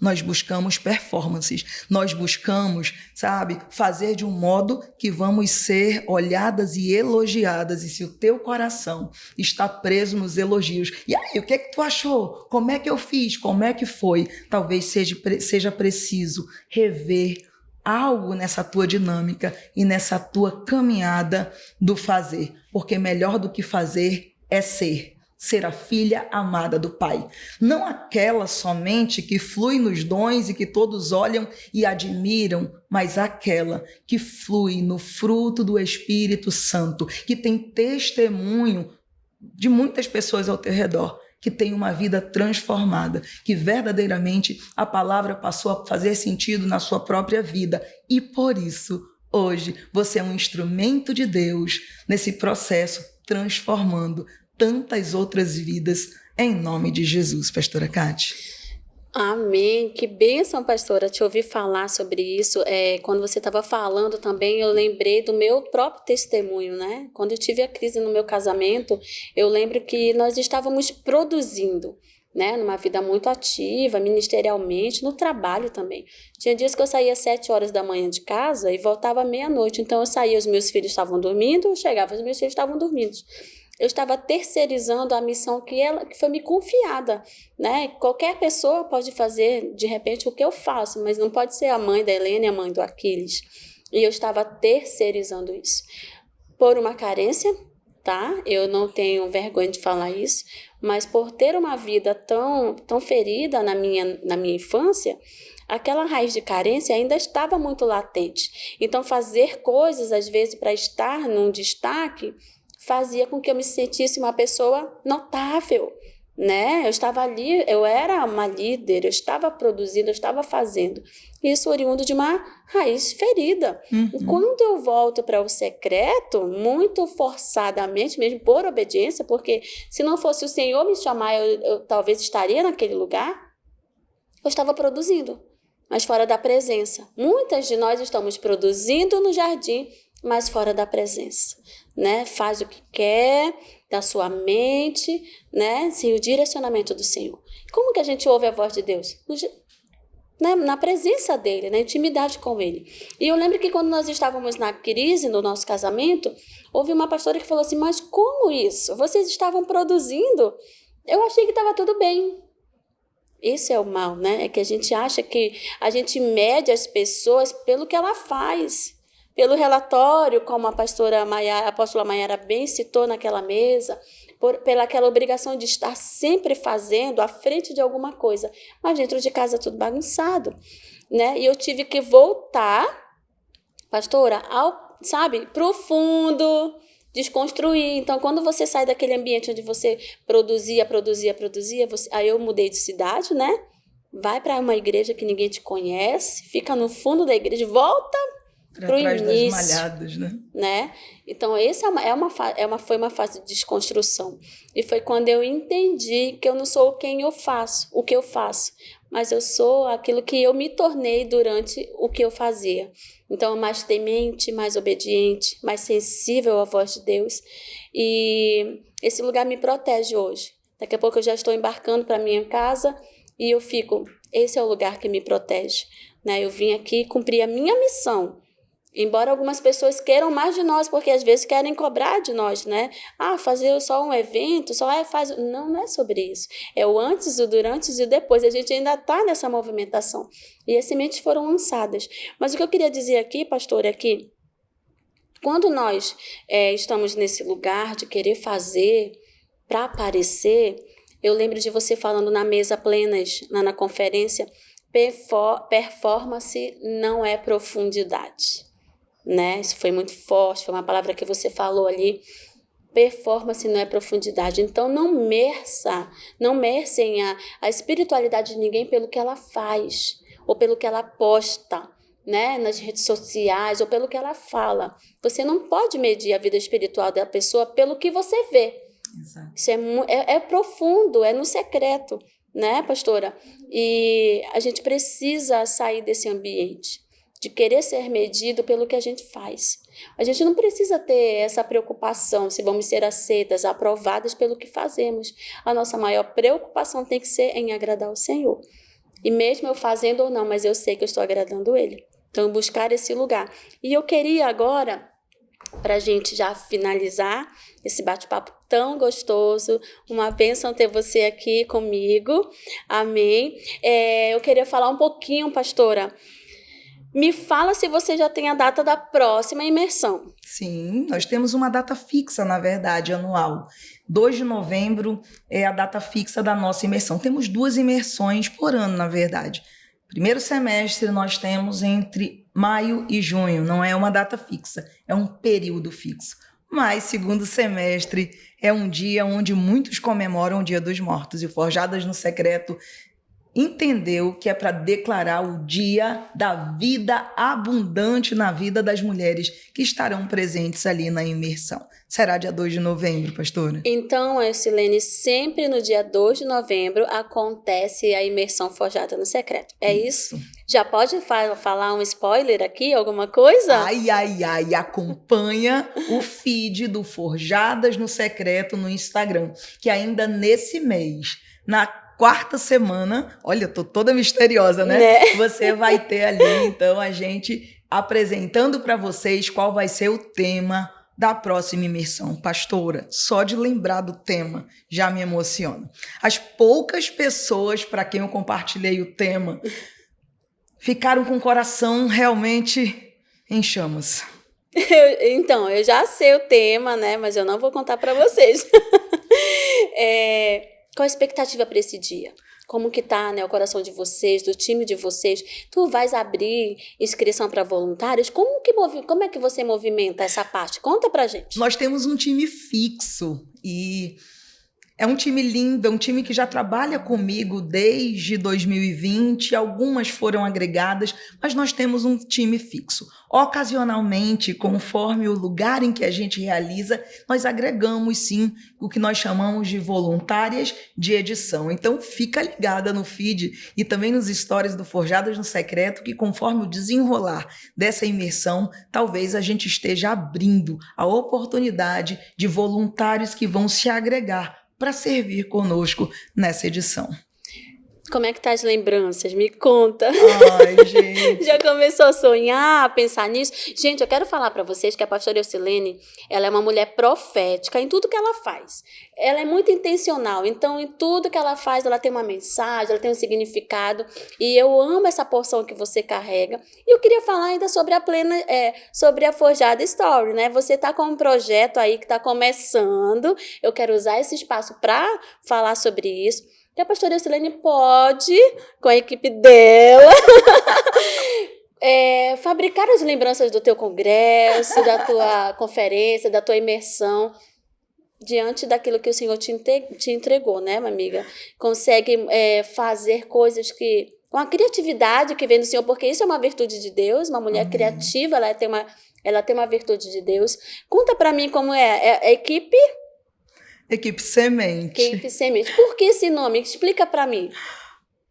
nós buscamos performances, nós buscamos, fazer de um modo que vamos ser olhadas e elogiadas. E se o teu coração está preso nos elogios, e aí, o que é que tu achou? Como é que eu fiz? Como é que foi? Talvez seja preciso rever algo nessa tua dinâmica e nessa tua caminhada do fazer. Porque melhor do que fazer é ser a filha amada do Pai. Não aquela somente que flui nos dons e que todos olham e admiram, mas aquela que flui no fruto do Espírito Santo, que tem testemunho de muitas pessoas ao teu redor, que tem uma vida transformada, que verdadeiramente a palavra passou a fazer sentido na sua própria vida. E por isso, hoje, você é um instrumento de Deus nesse processo, transformando tantas outras vidas, em nome de Jesus, pastora Cátia. Amém. Que bênção, pastora, te ouvir falar sobre isso. Quando você estava falando também, eu lembrei do meu próprio testemunho, né? Quando eu tive a crise no meu casamento, eu lembro que nós estávamos produzindo, né? Numa vida muito ativa, ministerialmente, no trabalho também. Tinha dias que eu saía às 7 horas da manhã de casa e voltava à meia-noite. Então eu saía, os meus filhos estavam dormindo, eu chegava, os meus filhos estavam dormindo. Eu estava terceirizando a missão que foi me confiada, né? Qualquer pessoa pode fazer, de repente, o que eu faço, mas não pode ser a mãe da Helena e a mãe do Aquiles. E eu estava terceirizando isso. Por uma carência, tá? Eu não tenho vergonha de falar isso, mas por ter uma vida tão ferida na minha infância, aquela raiz de carência ainda estava muito latente. Então, fazer coisas, às vezes, para estar num destaque, fazia com que eu me sentisse uma pessoa notável, né? Eu estava ali, eu era uma líder, eu estava produzindo, eu estava fazendo. Isso oriundo de uma raiz ferida. E quando eu volto para o secreto, muito forçadamente, mesmo por obediência, porque se não fosse o Senhor me chamar, eu talvez estaria naquele lugar, eu estava produzindo, mas fora da presença. Muitas de nós estamos produzindo no jardim, mas fora da presença, né? Faz o que quer, da sua mente, né? Sem o direcionamento do Senhor. Como que a gente ouve a voz de Deus? Na presença dele, na intimidade com ele. E eu lembro que quando nós estávamos na crise no nosso casamento, houve uma pastora que falou assim, mas como isso? Vocês estavam produzindo? Eu achei que estava tudo bem. Esse é o mal, né? É que a gente acha que a gente mede as pessoas pelo que ela faz, pelo relatório, como a apóstola Maiara bem citou naquela mesa, pela aquela obrigação de estar sempre fazendo à frente de alguma coisa, mas dentro de casa tudo bagunçado, né? E eu tive que voltar, pastora, profundo, desconstruir. Então, quando você sai daquele ambiente onde você produzia, aí eu mudei de cidade, né? Vai para uma igreja que ninguém te conhece, fica no fundo da igreja, volta para o início, das malhadas, né? Então, essa foi uma fase de desconstrução. E foi quando eu entendi que eu não sou o que eu faço, mas eu sou aquilo que eu me tornei durante o que eu fazia. Então, mais temente, mais obediente, mais sensível à voz de Deus. E esse lugar me protege hoje. Daqui a pouco eu já estou embarcando para minha casa e eu fico, esse é o lugar que me protege, né? Eu vim aqui cumprir a minha missão. Embora algumas pessoas queiram mais de nós, porque às vezes querem cobrar de nós, né? Fazer só um evento, faz... Não é sobre isso. É o antes, o durante e o depois. A gente ainda está nessa movimentação. E as sementes foram lançadas. Mas o que eu queria dizer aqui, pastor, é que quando nós estamos nesse lugar de querer fazer para aparecer, eu lembro de você falando na mesa plenas, lá na conferência, performance não é profundidade. Né? Isso foi muito forte, foi uma palavra que você falou ali. Performance não é profundidade. Então, não mercem a espiritualidade de ninguém pelo que ela faz, ou pelo que ela posta, né? Nas redes sociais, ou pelo que ela fala. Você não pode medir a vida espiritual da pessoa pelo que você vê. Exato. Isso é profundo, é no secreto, né, pastora? E a gente precisa sair desse ambiente de querer ser medido pelo que a gente faz. A gente não precisa ter essa preocupação se vamos ser aceitas, aprovadas pelo que fazemos. A nossa maior preocupação tem que ser em agradar o Senhor. E mesmo eu fazendo ou não, mas eu sei que eu estou agradando Ele. Então, buscar esse lugar. E eu queria agora, para a gente já finalizar esse bate-papo tão gostoso, uma bênção ter você aqui comigo. Amém. Eu queria falar um pouquinho, pastora. Me fala se você já tem a data da próxima imersão. Sim, nós temos uma data fixa, na verdade, anual. 2 de novembro é a data fixa da nossa imersão. Temos 2 imersões por ano, na verdade. Primeiro semestre nós temos entre maio e junho, não é uma data fixa, é um período fixo. Mas segundo semestre é um dia onde muitos comemoram o Dia dos Mortos. E Forjadas no Secreto entendeu que é para declarar o dia da vida abundante na vida das mulheres que estarão presentes ali na imersão. Será dia 2 de novembro, pastora? Então, Silene, sempre no dia 2 de novembro acontece a imersão Forjada no Secreto. É isso? Já pode falar um spoiler aqui, alguma coisa? Ai, acompanha o feed do Forjadas no Secreto no Instagram, que ainda nesse mês, na quarta semana, olha, eu tô toda misteriosa, né? Você vai ter ali, então, a gente apresentando para vocês qual vai ser o tema da próxima imersão. Pastora, só de lembrar do tema já me emociona. As poucas pessoas para quem eu compartilhei o tema ficaram com o coração realmente em chamas. Então, eu já sei o tema, né? Mas eu não vou contar para vocês. Qual a expectativa para esse dia? como que tá, né, o coração de vocês, do time de vocês. Tu vais abrir inscrição para voluntários? Como é que você movimenta essa parte? Conta pra gente. Nós temos um time fixo e é um time lindo, é um time que já trabalha comigo desde 2020, algumas foram agregadas, mas nós temos um time fixo. Ocasionalmente, conforme o lugar em que a gente realiza, nós agregamos sim o que nós chamamos de voluntárias de edição. Então fica ligada no feed e também nos stories do Forjadas no Secreto, que conforme o desenrolar dessa imersão, talvez a gente esteja abrindo a oportunidade de voluntários que vão se agregar para servir conosco nessa edição. Como é que tá as lembranças? Me conta. Ai, gente. Já começou a sonhar, a pensar nisso? Gente, eu quero falar para vocês que a pastora Eucilene, ela é uma mulher profética em tudo que ela faz. Ela é muito intencional, então em tudo que ela faz, ela tem uma mensagem, ela tem um significado, e eu amo essa porção que você carrega. E eu queria falar ainda sobre sobre a Forjada Story, né? Você tá com um projeto aí que tá começando, eu quero usar esse espaço para falar sobre isso. E a pastora Eucilene pode, com a equipe dela, fabricar as lembranças do teu congresso, da tua conferência, da tua imersão, diante daquilo que o Senhor te entregou, né, minha amiga? Consegue fazer coisas com a criatividade que vem do Senhor, porque isso é uma virtude de Deus, uma mulher criativa, ela tem uma virtude de Deus. Conta para mim como é a equipe... Equipe Semente. Equipe Semente. Por que esse nome? Explica para mim.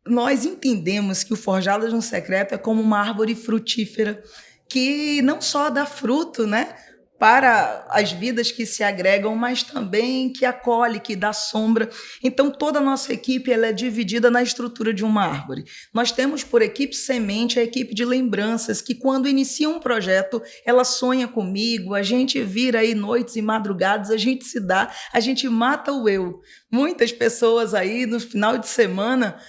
Nós entendemos que o Forjadas no Secreto é como uma árvore frutífera que não só dá fruto, né, para as vidas que se agregam, mas também que acolhe, que dá sombra. Então, toda a nossa equipe ela é dividida na estrutura de uma árvore. Nós temos por equipe Semente a equipe de lembranças, que quando inicia um projeto, ela sonha comigo, a gente vira aí noites e madrugadas, a gente se dá, a gente mata o eu. Muitas pessoas aí no final de semana...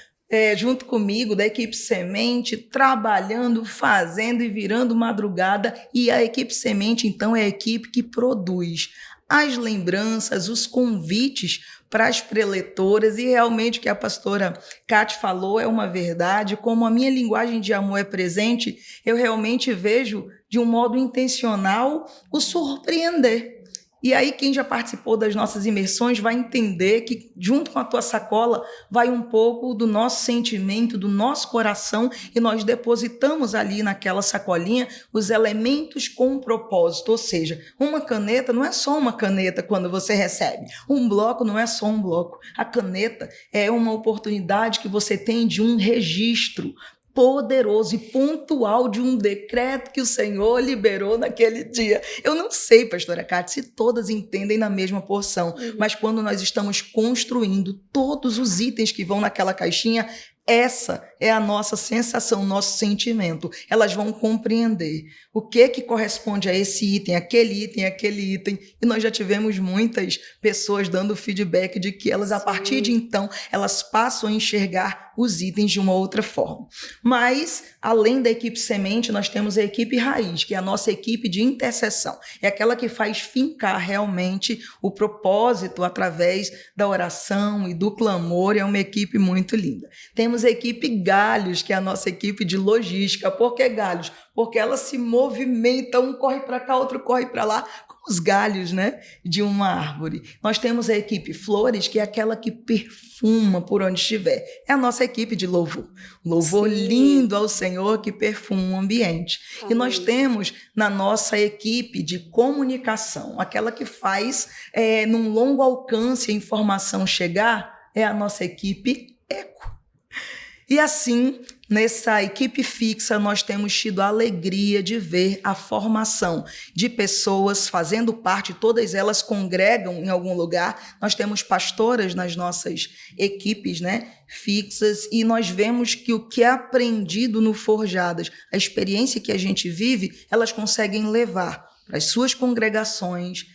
junto comigo, da equipe Semente, trabalhando, fazendo e virando madrugada. E a equipe Semente, então, é a equipe que produz as lembranças, os convites para as preletoras. E realmente o que a pastora Cate falou é uma verdade. Como a minha linguagem de amor é presente, eu realmente vejo, de um modo intencional, o surpreender. E aí quem já participou das nossas imersões vai entender que junto com a tua sacola vai um pouco do nosso sentimento, do nosso coração, e nós depositamos ali naquela sacolinha os elementos com um propósito, ou seja, uma caneta não é só uma caneta quando você recebe, um bloco não é só um bloco, a caneta é uma oportunidade que você tem de um registro poderoso e pontual de um decreto que o Senhor liberou naquele dia. Eu não sei, pastora Cátia, se todas entendem na mesma porção, mas quando nós estamos construindo todos os itens que vão naquela caixinha, essa é a nossa sensação, nosso sentimento. Elas vão compreender o que corresponde a esse item, aquele item, aquele item. E nós já tivemos muitas pessoas dando feedback de que elas, a partir de então, elas passam a enxergar os itens de uma outra forma. Mas, além da equipe Semente, nós temos a equipe Raiz, que é a nossa equipe de intercessão. É aquela que faz fincar realmente o propósito através da oração e do clamor. É uma equipe muito linda. Temos a equipe Galhos, que é a nossa equipe de logística. Por que Galhos? Porque ela se movimenta, um corre para cá, outro corre para lá, como os galhos, né, de uma árvore. Nós temos a equipe Flores, que é aquela que perfuma por onde estiver. É a nossa equipe de louvor. Louvor Sim. lindo ao Senhor que perfuma o ambiente. Amém. E nós temos na nossa equipe de comunicação, aquela que faz num longo alcance a informação chegar, é a nossa equipe Eco. E assim, nessa equipe fixa, nós temos tido a alegria de ver a formação de pessoas fazendo parte, todas elas congregam em algum lugar. Nós temos pastoras nas nossas equipes, né, fixas, e nós vemos que o que é aprendido no Forjadas, a experiência que a gente vive, elas conseguem levar para as suas congregações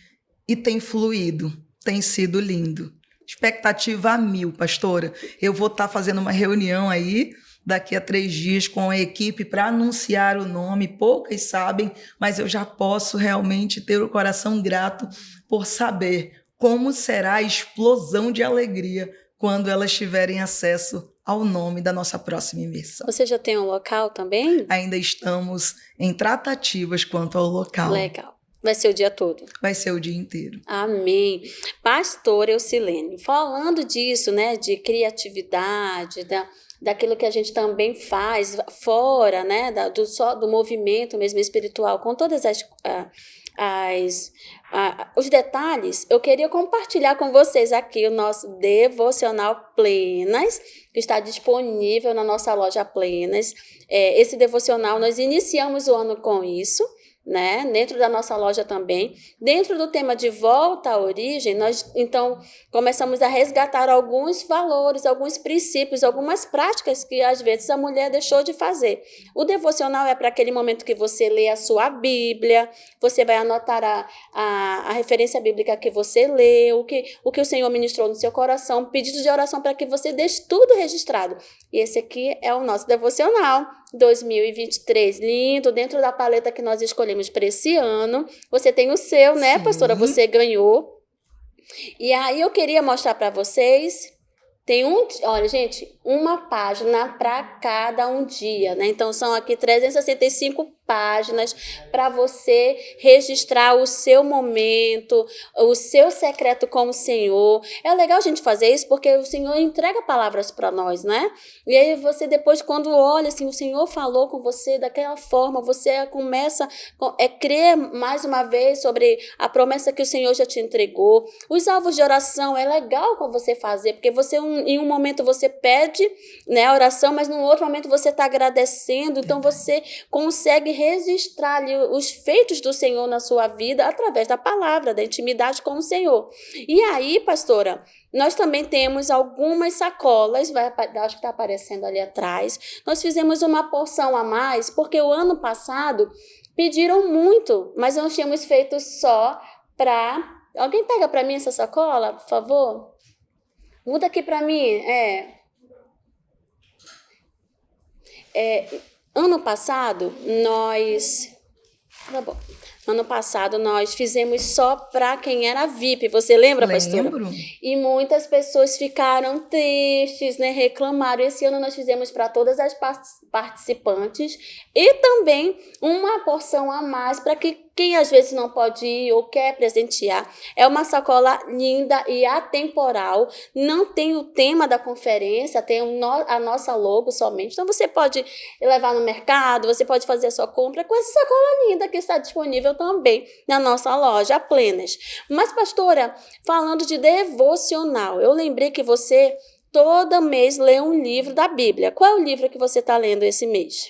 e tem fluído, tem sido lindo. Expectativa a 1000, pastora. Eu vou estar fazendo uma reunião aí daqui a 3 dias com a equipe para anunciar o nome. Poucas sabem, mas eu já posso realmente ter o coração grato por saber como será a explosão de alegria quando elas tiverem acesso ao nome da nossa próxima imersão. Você já tem um local também? Ainda estamos em tratativas quanto ao local. Legal. Vai ser o dia todo? Vai ser o dia inteiro. Amém. Pastora Eucilene, falando disso, né, de criatividade, daquilo que a gente também faz fora, né, do movimento mesmo espiritual, com todas os detalhes, eu queria compartilhar com vocês aqui o nosso devocional Plenas, que está disponível na nossa loja Plenas. Esse devocional, nós iniciamos o ano com isso, né? Dentro da nossa loja também. Dentro do tema de volta à origem, nós então começamos a resgatar alguns valores, alguns princípios, algumas práticas que às vezes a mulher deixou de fazer. O devocional é para aquele momento que você lê a sua Bíblia, você vai anotar a referência bíblica que você lê, o que o Senhor ministrou no seu coração, pedido de oração para que você deixe tudo registrado. E esse aqui é o nosso devocional 2023, lindo, dentro da paleta que nós escolhemos para esse ano. Você tem o seu, né, Sim. pastora? Você ganhou. E aí eu queria mostrar para vocês, olha, gente, uma página para cada um dia, né? Então são aqui 365 páginas para você registrar o seu momento, o seu secreto com o Senhor. É legal a gente fazer isso porque o Senhor entrega palavras para nós, né? E aí você depois, quando olha assim, o Senhor falou com você daquela forma, você começa a crer mais uma vez sobre a promessa que o Senhor já te entregou. Os alvos de oração é legal com você fazer, porque você em um momento você pede, né, a oração, mas no outro momento você está agradecendo, então você consegue registrar ali os feitos do Senhor na sua vida através da palavra, da intimidade com o Senhor. E aí, pastora, nós também temos algumas sacolas, acho que está aparecendo ali atrás. Nós fizemos uma porção a mais, porque o ano passado pediram muito, mas nós tínhamos feito só para... Alguém pega para mim essa sacola, por favor? Muda aqui para mim. Ano passado, nós fizemos só para quem era VIP. Você lembra, pastora? Lembro. E muitas pessoas ficaram tristes, né? Reclamaram. Esse ano nós fizemos para todas as participantes e também uma porção a mais para que quem às vezes não pode ir ou quer presentear. É uma sacola linda e atemporal. Não tem o tema da conferência, tem a nossa logo somente. Então você pode levar no mercado, você pode fazer a sua compra com essa sacola linda que está disponível também na nossa loja Plenas. Mas, pastora, falando de devocional, eu lembrei que você todo mês lê um livro da Bíblia. Qual é o livro que você está lendo esse mês?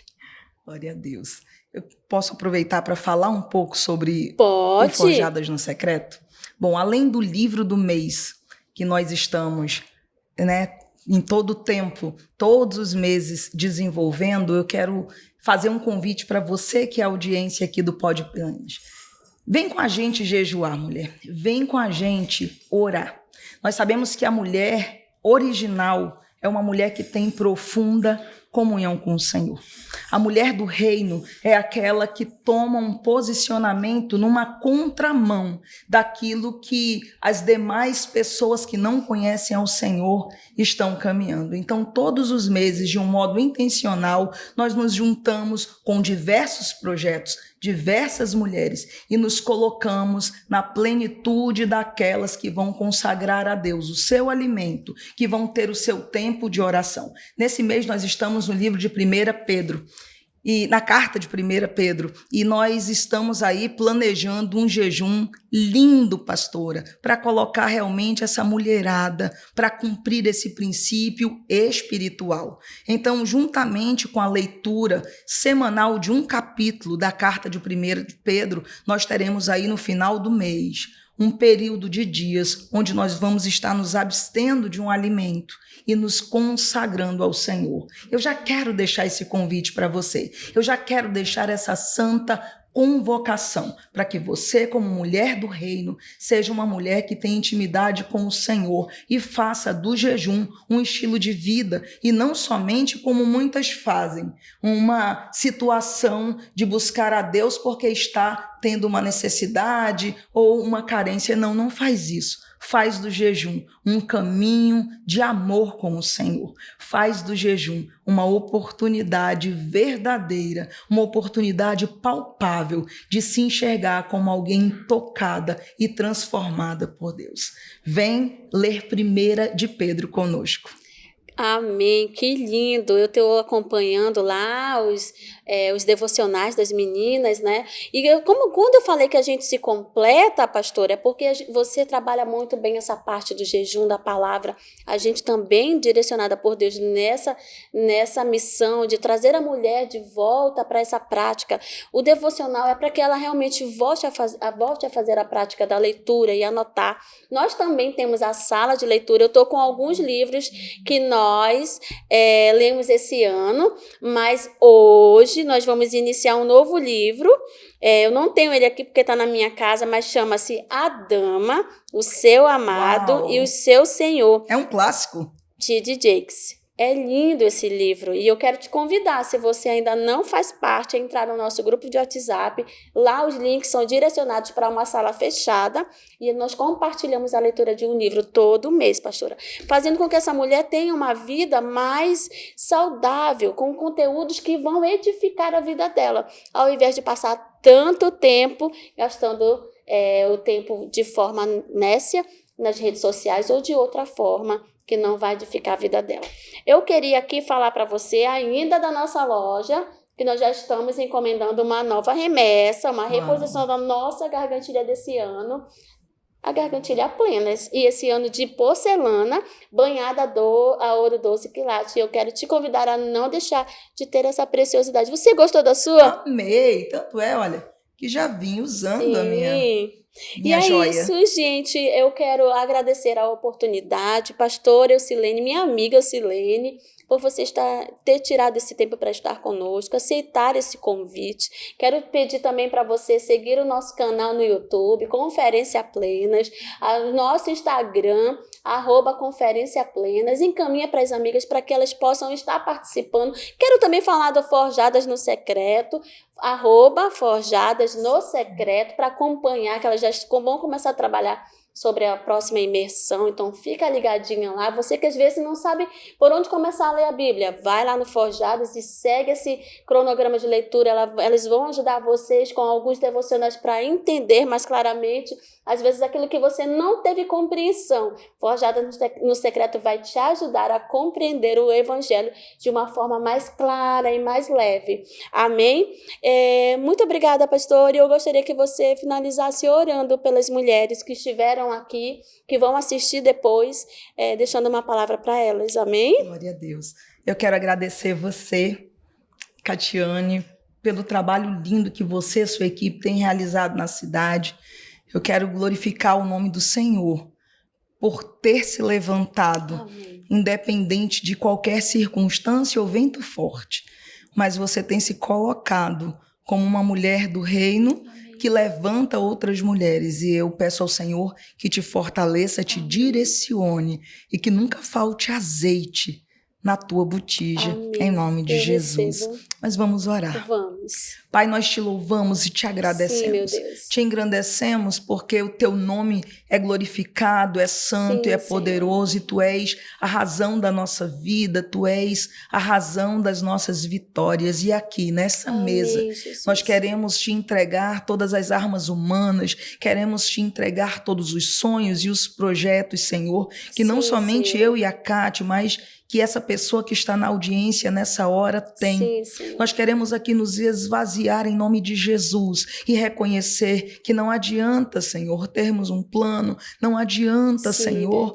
Glória a Deus. Eu posso aproveitar para falar um pouco sobre Pode. o Forjadas no Secreto? Bom, além do livro do mês, que nós estamos, né, em todo o tempo, todos os meses desenvolvendo, eu quero fazer um convite para você que é a audiência aqui do Pod Plenas. Vem com a gente jejuar, mulher. Vem com a gente orar. Nós sabemos que a mulher original é uma mulher que tem profunda comunhão com o Senhor. A mulher do reino é aquela que toma um posicionamento numa contramão daquilo que as demais pessoas que não conhecem ao Senhor estão caminhando. Então, todos os meses, de um modo intencional, nós nos juntamos com diversos projetos, diversas mulheres, e nos colocamos na plenitude daquelas que vão consagrar a Deus o seu alimento, que vão ter o seu tempo de oração. Nesse mês nós estamos no livro de 1 Pedro, e na carta de 1 Pedro, e nós estamos aí planejando um jejum lindo, pastora, para colocar realmente essa mulherada para cumprir esse princípio espiritual. Então, juntamente com a leitura semanal de um capítulo da carta de 1 Pedro, nós teremos aí no final do mês um período de dias onde nós vamos estar nos abstendo de um alimento e nos consagrando ao Senhor. Eu já quero deixar esse convite para você. Eu já quero deixar essa santa convocação para que você, como mulher do reino, seja uma mulher que tem intimidade com o Senhor e faça do jejum um estilo de vida e não somente como muitas fazem, uma situação de buscar a Deus porque está tendo uma necessidade ou uma carência. Não faz isso. Faz do jejum um caminho de amor com o Senhor. Faz do jejum uma oportunidade verdadeira, uma oportunidade palpável de se enxergar como alguém tocada e transformada por Deus. Vem ler 1 de Pedro conosco. Amém, que lindo. Eu estou acompanhando lá os devocionais das meninas, né? E quando eu falei que a gente se completa, pastora, é porque você trabalha muito bem essa parte do jejum, da palavra. A gente também direcionada por Deus nessa missão de trazer a mulher de volta para essa prática. O devocional é para que ela realmente volte a fazer a prática da leitura e anotar. Nós também temos a sala de leitura. Eu estou com alguns livros que nós lemos esse ano, mas hoje nós vamos iniciar um novo livro. Eu não tenho ele aqui porque está na minha casa, mas chama-se A Dama, o Seu Amado Uau. e o Seu Senhor. É um clássico. T.D. Jakes. É lindo esse livro e eu quero te convidar, se você ainda não faz parte, a entrar no nosso grupo de WhatsApp. Lá os links são direcionados para uma sala fechada e nós compartilhamos a leitura de um livro todo mês, pastora, fazendo com que essa mulher tenha uma vida mais saudável, com conteúdos que vão edificar a vida dela, ao invés de passar tanto tempo gastando o tempo de forma nécia nas redes sociais ou de outra forma que não vai edificar a vida dela. Eu queria aqui falar para você ainda da nossa loja, que nós já estamos encomendando uma nova remessa, uma reposição da nossa gargantilha desse ano, a gargantilha Plenas, e esse ano de porcelana, banhada a ouro 12 quilates. E eu quero te convidar a não deixar de ter essa preciosidade. Você gostou da sua? Amei, tanto olha, que já vim usando a minha joia. Isso, gente, eu quero agradecer a oportunidade, pastora Eucilene, minha amiga Eucilene, por você ter tirado esse tempo para estar conosco, aceitar esse convite. Quero pedir também para você seguir o nosso canal no YouTube, Conferência Plenas, o nosso Instagram, @Conferência Plenas, encaminha para as amigas para que elas possam estar participando. Quero também falar do Forjadas no Secreto, @Forjadas no Secreto, para acompanhar, que elas já vão começar a trabalhar sobre a próxima imersão, então fica ligadinha lá. Você que às vezes não sabe por onde começar a ler a Bíblia, vai lá no Forjadas e segue esse cronograma de leitura. Elas vão ajudar vocês com alguns devocionais para entender mais claramente, às vezes, aquilo que você não teve compreensão. Forjadas no Secreto vai te ajudar a compreender o Evangelho de uma forma mais clara e mais leve. Amém? Muito obrigada, pastor, e eu gostaria que você finalizasse orando pelas mulheres que estiveram aqui, que vão assistir depois, deixando uma palavra para elas. Amém? Glória a Deus. Eu quero agradecer você, Catiane, pelo trabalho lindo que você e sua equipe têm realizado na cidade. Eu quero glorificar o nome do Senhor por ter se levantado, Amém. Independente de qualquer circunstância ou vento forte. Mas você tem se colocado como uma mulher do reino, amém, que levanta outras mulheres. E eu peço ao Senhor que te fortaleça, te direcione e que nunca falte azeite na tua botija, amém, em nome de Jesus. Recebo. Mas vamos orar. Vamos. Pai, nós te louvamos e te agradecemos. Sim, meu Deus. Te engrandecemos porque o teu nome é glorificado, é santo, sim, e é poderoso, Senhor. E tu és a razão da nossa vida, tu és a razão das nossas vitórias. E aqui, nessa amém, mesa, Jesus. Nós queremos te entregar todas as armas humanas, queremos te entregar todos os sonhos e os projetos, Senhor, que sim, não somente Senhor. Eu e a Cátia, mas que essa pessoa que está na audiência nessa hora tem. Sim, nós queremos aqui nos esvaziar em nome de Jesus e reconhecer que não adianta, Senhor, termos um plano, não adianta, sim, Senhor,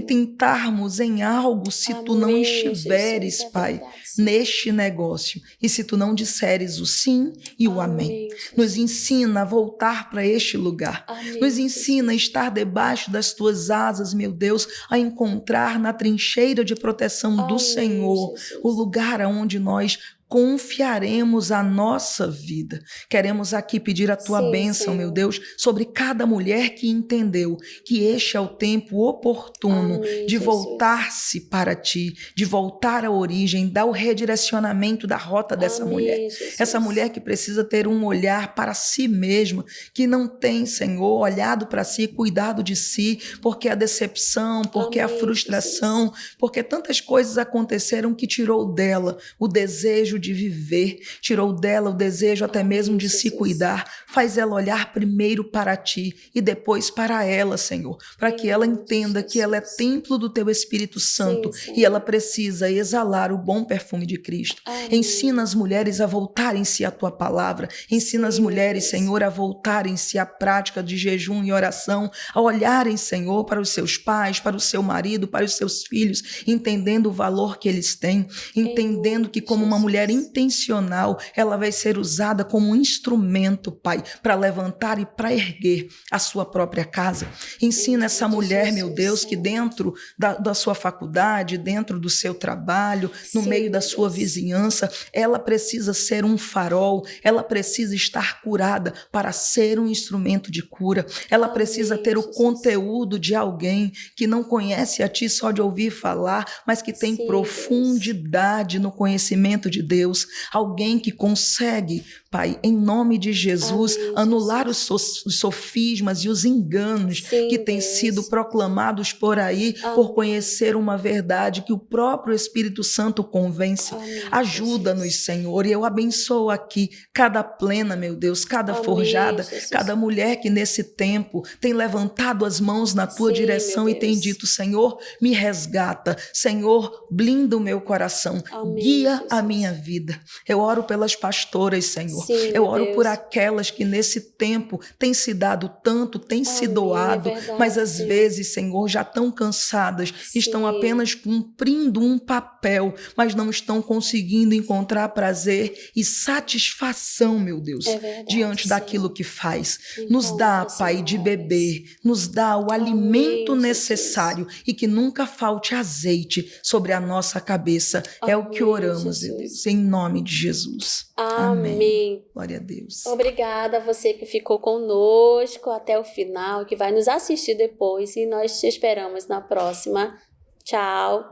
tentarmos em algo se amém, tu não estiveres, Jesus, Pai, neste negócio e se tu não disseres o sim e o amém. Nos ensina a voltar para este lugar. Amém, nos ensina a estar debaixo das tuas asas, meu Deus, a encontrar na trincheira de proteção do amém, Senhor, Jesus. O lugar onde nós confiaremos a nossa vida. Queremos aqui pedir a tua Sim, bênção, Senhor. meu Deus, sobre cada mulher que entendeu que este é o tempo oportuno Amém, de Jesus. voltar-se para ti, de voltar à origem, dar o redirecionamento da rota dessa mulher. Amém, Jesus. Essa mulher que precisa ter um olhar para si mesma, que não tem, Senhor, olhado para si, cuidado de si, porque a decepção, porque a Amém, frustração, porque tantas coisas aconteceram que tirou dela o desejo de viver, tirou dela o desejo até Amém, mesmo de se Jesus. cuidar. Faz ela olhar primeiro para ti e depois para ela, Senhor, para Em que ela nome de entenda que ela é Jesus. templo do teu Espírito Santo Sim, e Senhor. ela precisa exalar o bom perfume de Cristo. Amém. Ensina as mulheres a voltarem-se à tua palavra. Ensina as Sim, meu mulheres, Deus. Senhor, a voltarem-se à prática de jejum e oração, a olharem, Senhor, para os seus pais, para o seu marido, para os seus filhos, entendendo o valor que eles têm, entendendo nome que de como uma mulher Jesus. intencional, ela vai ser usada como um instrumento, Pai, para levantar e para erguer a sua própria casa. Ensina Em essa nome de mulher, meu Jesus, Deus, que Senhor. dentro da sua faculdade, dentro do seu trabalho, no Sim, meio da meu sua Deus. vizinhança, ela precisa ser um farol, ela precisa estar curada para ser um instrumento de cura, ela precisa Amém, ter o Jesus. conteúdo de alguém que não conhece a ti só de ouvir falar, mas que tem Sim, Deus. profundidade no conhecimento de Deus, alguém que consegue, Pai, em nome de Jesus, Amém, anular Jesus. os sofismas e os enganos que Sim, têm sido Deus. proclamados por aí por Amém. conhecer uma verdade que o próprio Espírito Santo convence. Amém, Ajuda-nos, Jesus. Senhor, e eu abençoo aqui cada plena, meu Deus, cada Amém, forjada, Jesus. cada mulher que nesse tempo tem levantado as mãos na tua Sim, meu direção e tem Deus. dito: Senhor, me resgata, Senhor, blinda o meu coração, Amém, guia a Jesus. minha vida. Eu oro pelas pastoras, Senhor. Sim, Eu meu oro por Deus. aquelas que nesse tempo têm se dado tanto, têm se Amém, é doado, mas verdade, às Senhor. vezes, Senhor, já estão cansadas, estão Sim, apenas cumprindo um papel, mas não estão conseguindo encontrar prazer e satisfação, meu Deus, é verdade, diante daquilo Senhor. que faz. Nos dá, Encontra, Pai, Senhor, de elas. beber, nos dá o alimento Amém, Jesus. necessário e que nunca falte azeite sobre a nossa cabeça. É o que Amém, oramos, meu Deus, Jesus. em nome de Jesus. Amém. Amém. Glória a Deus. Obrigada a você que ficou conosco até o final, que vai nos assistir depois, e nós te esperamos na próxima. Tchau.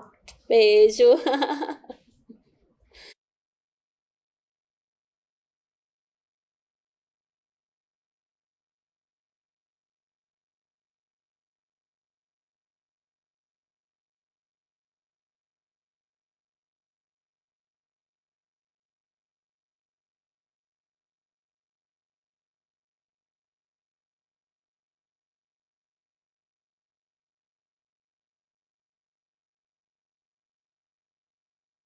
Beijo.